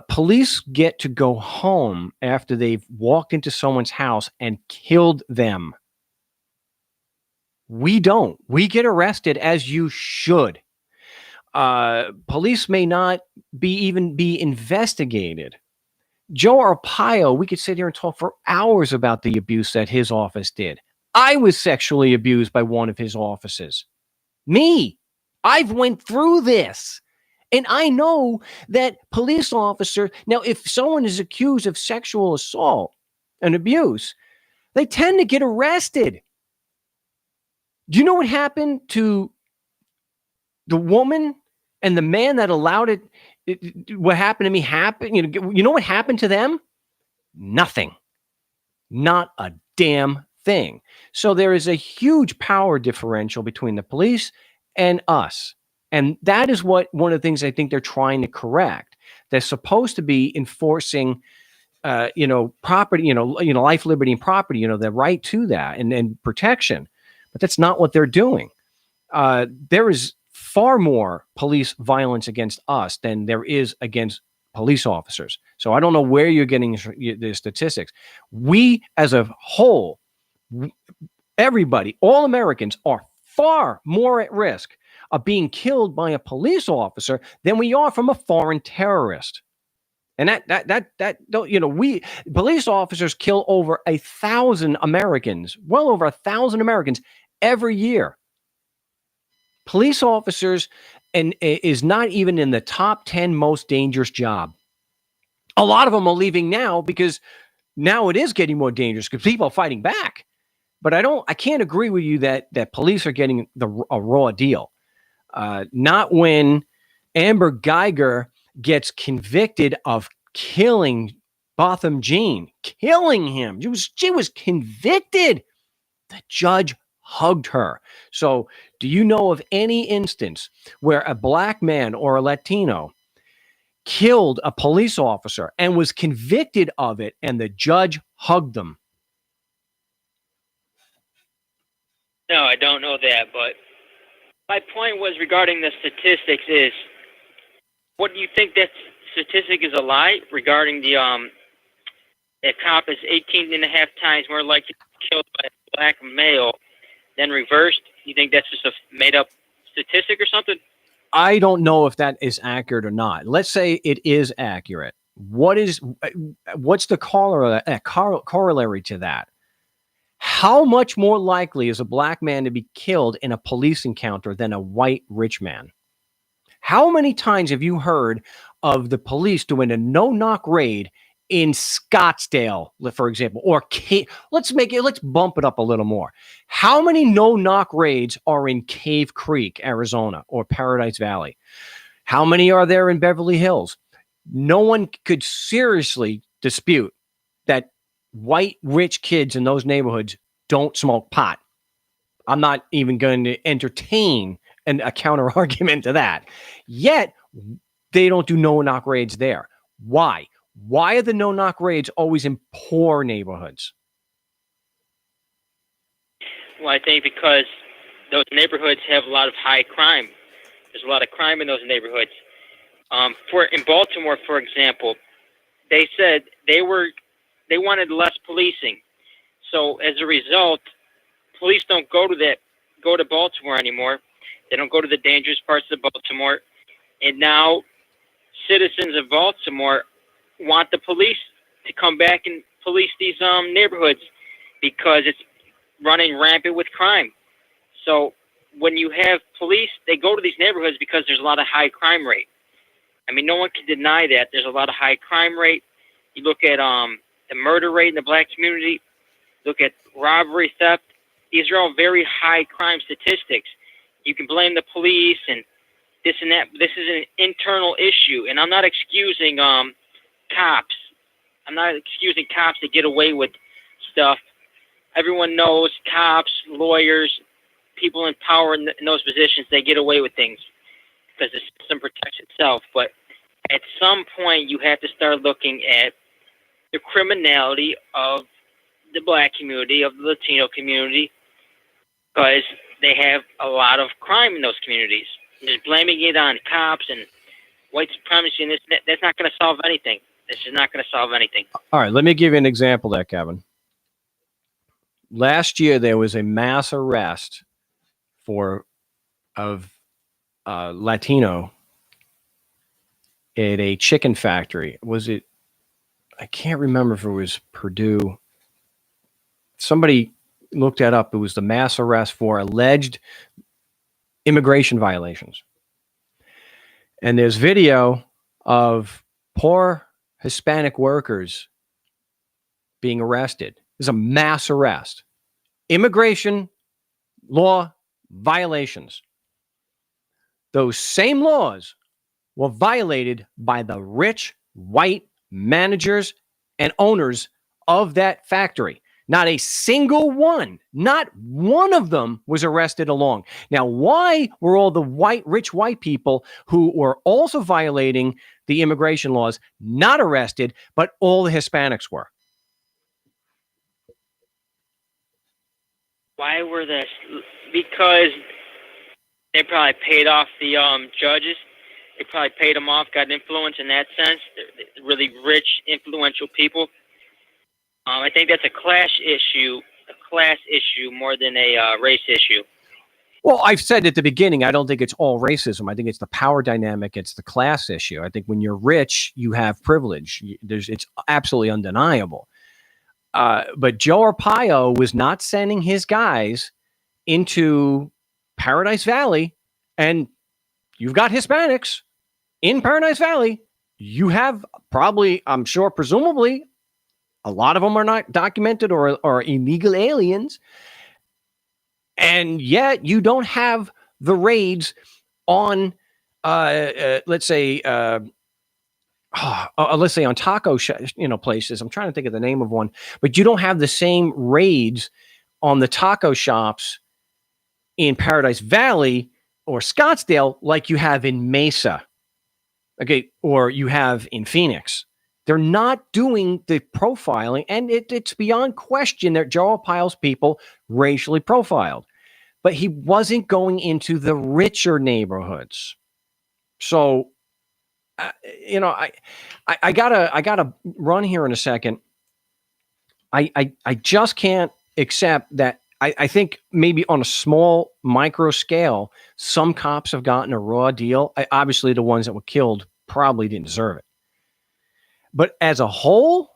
Police get to go home after they've walked into someone's house and killed them. We don't. We get arrested, as you should. Police may not even be investigated. Joe Arpaio, we could sit here and talk for hours about the abuse that his office did. I was sexually abused by one of his officers. Me. I've went through this. And I know that police officers, now if someone is accused of sexual assault and abuse, they tend to get arrested. Do you know what happened to the woman and the man that allowed it? What happened to me happened. You know what happened to them? Nothing. Not a damn thing. So there is a huge power differential between the police and us. And that is what one of the things I think they're trying to correct. They're supposed to be enforcing property, life, liberty, and property, the right to that and protection. But that's not what they're doing. There is far more police violence against us than there is against police officers. So I don't know where you're getting the statistics. We as a whole, everybody, all Americans are far more at risk of being killed by a police officer than we are from a foreign terrorist. And we police officers kill over 1,000 Americans, well over 1,000 Americans every year. Police officers is not even in the top 10 most dangerous job. A lot of them are leaving now because now it is getting more dangerous because people are fighting back. But I can't agree with you that police are getting a raw deal. Not when Amber Geiger gets convicted of killing Botham Jean, killing him. She was convicted. The judge hugged her. So, do you know of any instance where a black man or a Latino killed a police officer and was convicted of it and the judge hugged them? No, I don't know that, but my point was regarding the statistics is, what do you think that statistic is a lie regarding the a cop is 18 and a half times more likely to be killed by a black male than reversed? You think that's just a made up statistic or something? I don't know if that is accurate or not. Let's say it is accurate. What's the corollary to that? How much more likely is a black man to be killed in a police encounter than a white rich man? How many times have you heard of the police doing a no-knock raid in Scottsdale, for example, or let's bump it up a little more. How many no-knock raids are in Cave Creek, Arizona, or Paradise Valley? How many are there in Beverly Hills? No one could seriously dispute that white rich kids in those neighborhoods don't smoke pot. I'm not even going to entertain a counter argument to that. Yet they don't do no-knock raids there. Why? Why are the no-knock raids always in poor neighborhoods? Well, I think because those neighborhoods have a lot of high crime. There's a lot of crime in those neighborhoods. In Baltimore, for example, they said they wanted less policing. So as a result, police don't go to Baltimore anymore. They don't go to the dangerous parts of Baltimore. And now citizens of Baltimore want the police to come back and police these neighborhoods because it's running rampant with crime. So when you have police, they go to these neighborhoods because there's a lot of high crime rate. I mean, no one can deny that. There's a lot of high crime rate. You look at the murder rate in the black community, look at robbery, theft. These are all very high crime statistics. You can blame the police and this and that. This is an internal issue, and I'm not excusing cops. I'm not excusing cops to get away with stuff. Everyone knows cops, lawyers, people in power in those positions, they get away with things because the system protects itself. But at some point, you have to start looking at the criminality of the black community, of the Latino community, because they have a lot of crime in those communities. And just blaming it on cops and white supremacy, and that's not going to solve anything. This is not going to solve anything. All right, let me give you an example there, Kevin. Last year, there was a mass arrest of Latino at a chicken factory. Was it? I can't remember if it was Purdue. Somebody looked that up. It was the mass arrest for alleged immigration violations. And there's video of poor Hispanic workers being arrested. There's a mass arrest. Immigration law violations. Those same laws were violated by the rich white managers and owners of that factory. Not a single one, not one of them was arrested along. Now, why were all the rich white people who were also violating the immigration laws not arrested, but all the Hispanics were? Why were this? Because they probably paid off the judges. They probably paid them off, got influence in that sense. They're really rich, influential people. I think that's a class issue more than a race issue. Well, I've said at the beginning, I don't think it's all racism. I think it's the power dynamic. It's the class issue. I think when you're rich, you have privilege. It's absolutely undeniable. But Joe Arpaio was not sending his guys into Paradise Valley, and you've got Hispanics in Paradise Valley. You have probably, I'm sure, presumably, a lot of them are not documented or illegal aliens. And yet you don't have the raids on, let's say, let's say on taco places. I'm trying to think of the name of one, but you don't have the same raids on the taco shops in Paradise Valley or Scottsdale like you have in Mesa, okay, or you have in Phoenix. They're not doing the profiling, and it's beyond question that Joe Arpaio's people racially profiled, but he wasn't going into the richer neighborhoods. So, I gotta run here in a second. I just can't accept that. I think maybe on a small micro scale, some cops have gotten a raw deal. Obviously, the ones that were killed probably didn't deserve it. But as a whole,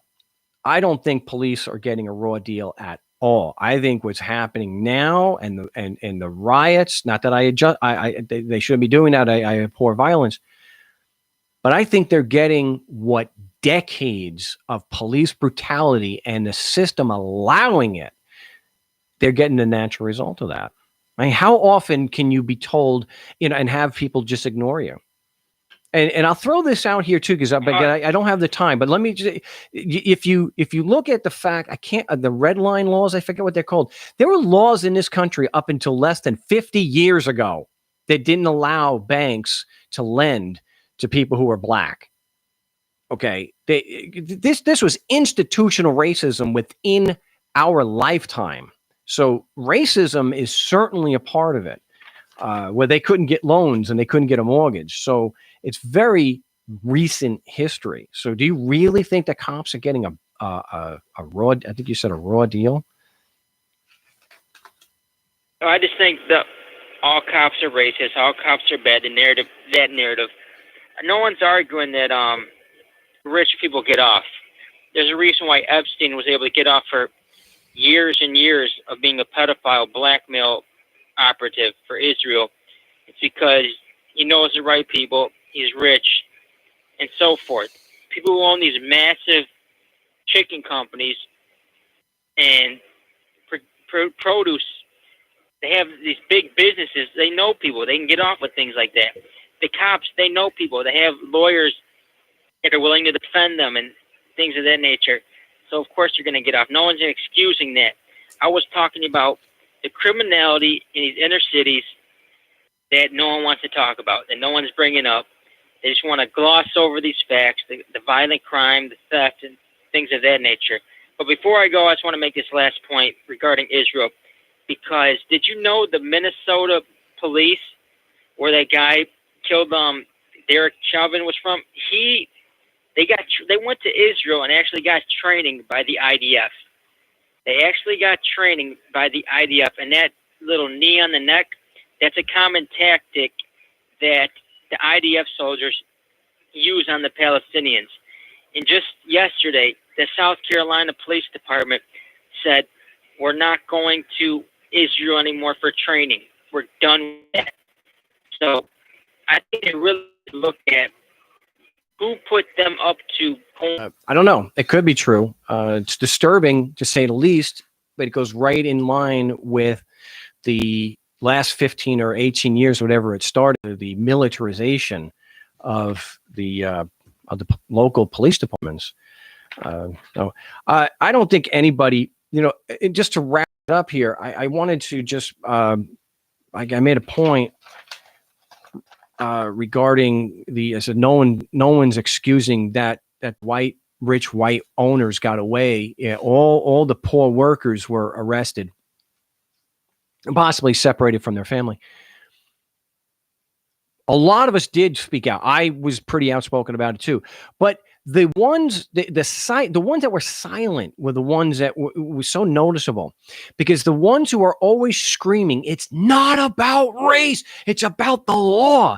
I don't think police are getting a raw deal at all. I think what's happening now and the riots, not that they shouldn't be doing that. I abhor violence. But I think they're getting what decades of police brutality and the system allowing it, they're getting the natural result of that. I mean, how often can you be told, and have people just ignore you? And I'll throw this out here too, because I don't have the time. But let me just, if you look at the fact, the red line laws, I forget what they're called. There were laws in this country up until less than 50 years ago that didn't allow banks to lend to people who were black. Okay, this was institutional racism within our lifetime. So racism is certainly a part of it, where they couldn't get loans and they couldn't get a mortgage. So it's very recent history. So do you really think that cops are getting a raw? I think you said a raw deal. I just think that all cops are racist. All cops are bad. That narrative. No one's arguing that rich people get off. There's a reason why Epstein was able to get off for years and years of being a pedophile blackmail operative for Israel. It's because he knows the right people, he's rich, and so forth. People who own these massive chicken companies and produce, they have these big businesses, they know people, they can get off with things like that. The cops, they know people, they have lawyers that are willing to defend them and things of that nature. So, of course, you're going to get off. No one's excusing that. I was talking about the criminality in these inner cities that no one wants to talk about, that no one's bringing up. They just want to gloss over these facts, the violent crime, the theft, and things of that nature. But before I go, I just want to make this last point regarding Israel, because did you know the Minnesota police, where that guy killed Derek Chauvin was from? They went to Israel and actually got training by the IDF. They actually got training by the IDF, and that little knee on the neck, that's a common tactic that the IDF soldiers use on the Palestinians. And just yesterday, the South Carolina Police Department said, we're not going to Israel anymore for training. We're done with that. So I think they really look at who put them up to. I don't know. It could be true. It's disturbing, to say the least, but it goes right in line with the last 15 or 18 years, whatever it started, the militarization of the local police departments. So I don't think anybody, just to wrap it up here, I wanted to just, I made a point regarding I said, no one's excusing that rich white owners got away. Yeah, all the poor workers were arrested and possibly separated from their family. A lot of us did speak out. I was pretty outspoken about it too. But the ones, the ones that were silent were the ones that were so noticeable, because the ones who are always screaming, it's not about race, it's about the law.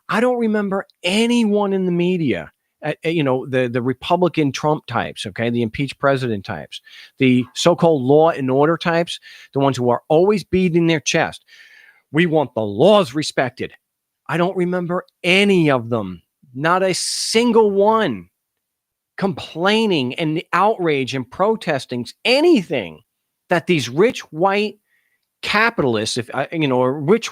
I don't remember anyone in the media, the Republican Trump types, okay, the impeached president types, the so-called law and order types, the ones who are always beating their chest. We want the laws respected. I don't remember any of them, not a single one, complaining and outrage and protesting anything that these rich white capitalists, or rich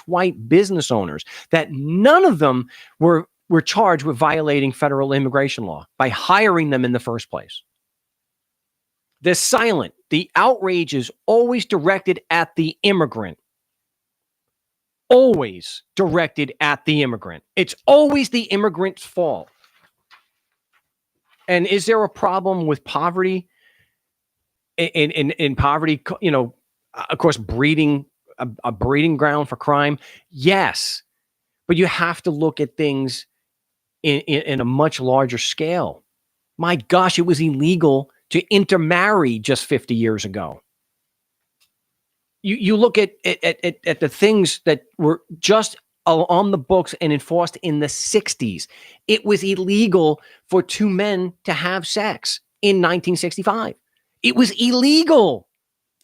white business owners, that none of them were were charged with violating federal immigration law by hiring them in the first place. They're silent. The outrage is always directed at the immigrant. Always directed at the immigrant. It's always the immigrant's fault. And is there a problem with poverty? In poverty, you know, of course, breeding a breeding ground for crime. Yes, but you have to look at things in a much larger scale. My gosh, it was illegal to intermarry just 50 years ago. You look at the things that were just on the books and enforced in the 60s. It was illegal for two men to have sex in 1965. It was illegal.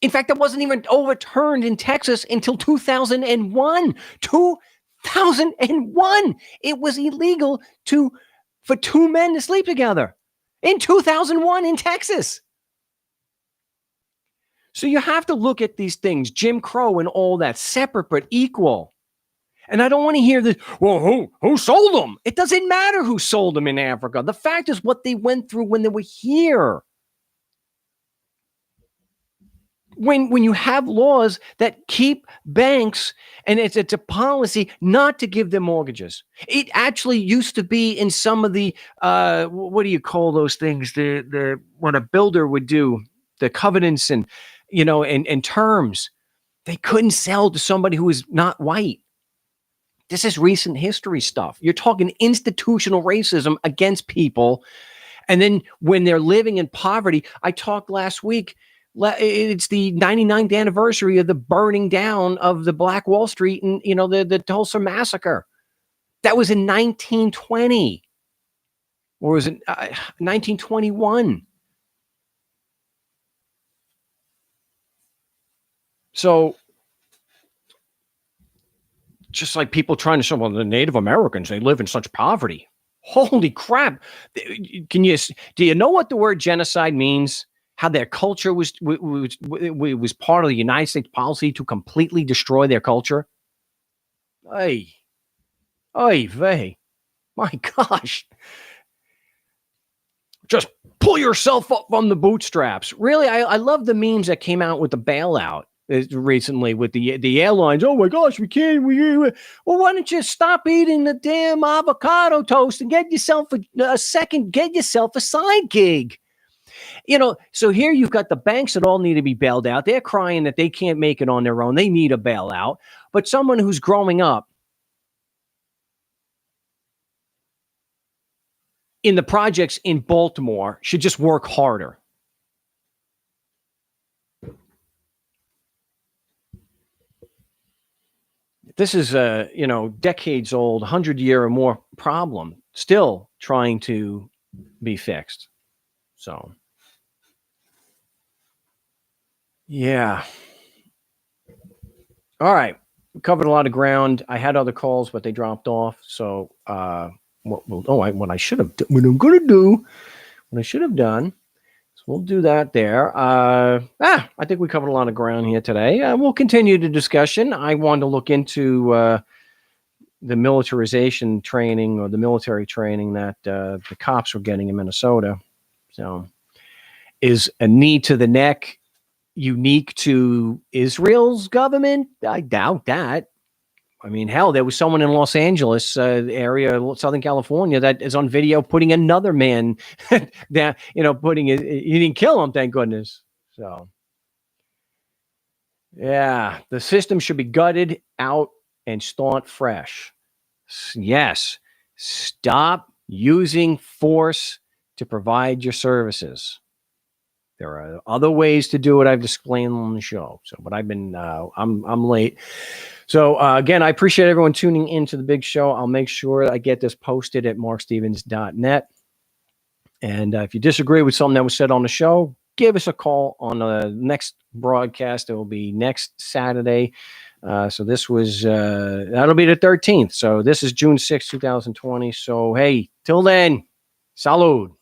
In fact, it wasn't even overturned in Texas until 2001. 2001. It was illegal for two men to sleep together in 2001 in Texas. So you have to look at these things, Jim Crow and all that, separate but equal. And I don't want to hear this, well, who sold them? It doesn't matter who sold them in Africa. The fact is what they went through when they were here. When you have laws that keep banks, and it's a policy not to give them mortgages. It actually used to be in some of the, what do you call those things? The what a builder would do, the covenants and, you know, and terms. They couldn't sell to somebody who was not white. This is recent history stuff. You're talking institutional racism against people. And then when they're living in poverty, I talked last week, it's the 99th anniversary of the burning down of the Black Wall Street and, you know, the Tulsa massacre. That was in 1920. Or was it 1921? So just like people trying to say, well, the Native Americans, they live in such poverty. Holy crap. Do you know what the word genocide means? How their culture was part of the United States policy to completely destroy their culture? Ay, vey. My gosh. Just pull yourself up from the bootstraps. Really, I love the memes that came out with the bailout recently with the airlines. Oh my gosh, we can't. Well, why don't you stop eating the damn avocado toast and get yourself a side gig? You know, so here you've got the banks that all need to be bailed out. They're crying that they can't make it on their own. They need a bailout. But someone who's growing up in the projects in Baltimore should just work harder. This is a, you know, decades old, 100-year or more problem still trying to be fixed. So, yeah. All right. We covered a lot of ground. I had other calls, but they dropped off. So, what I should have done, what I should have done. So we'll do that there. I think we covered a lot of ground here today. We'll continue the discussion. I wanted to look into the militarization training or the military training that the cops were getting in Minnesota. So, is a knee to the neck unique to Israel's government? I doubt that. I mean, hell, there was someone in Los Angeles area, Southern California, that is on video putting another man down, you know, he didn't kill him, thank goodness. So, yeah, the system should be gutted out and start fresh. Yes, stop using force to provide your services. There are other ways to do it. I've explained on the show. So, but I've been, I'm late. So again, I appreciate everyone tuning into the big show. I'll make sure I get this posted at markstevens.net. And if you disagree with something that was said on the show, give us a call on the next broadcast. It will be next Saturday. So this was, that'll be the 13th. So this is June 6th, 2020. So, hey, till then, salud.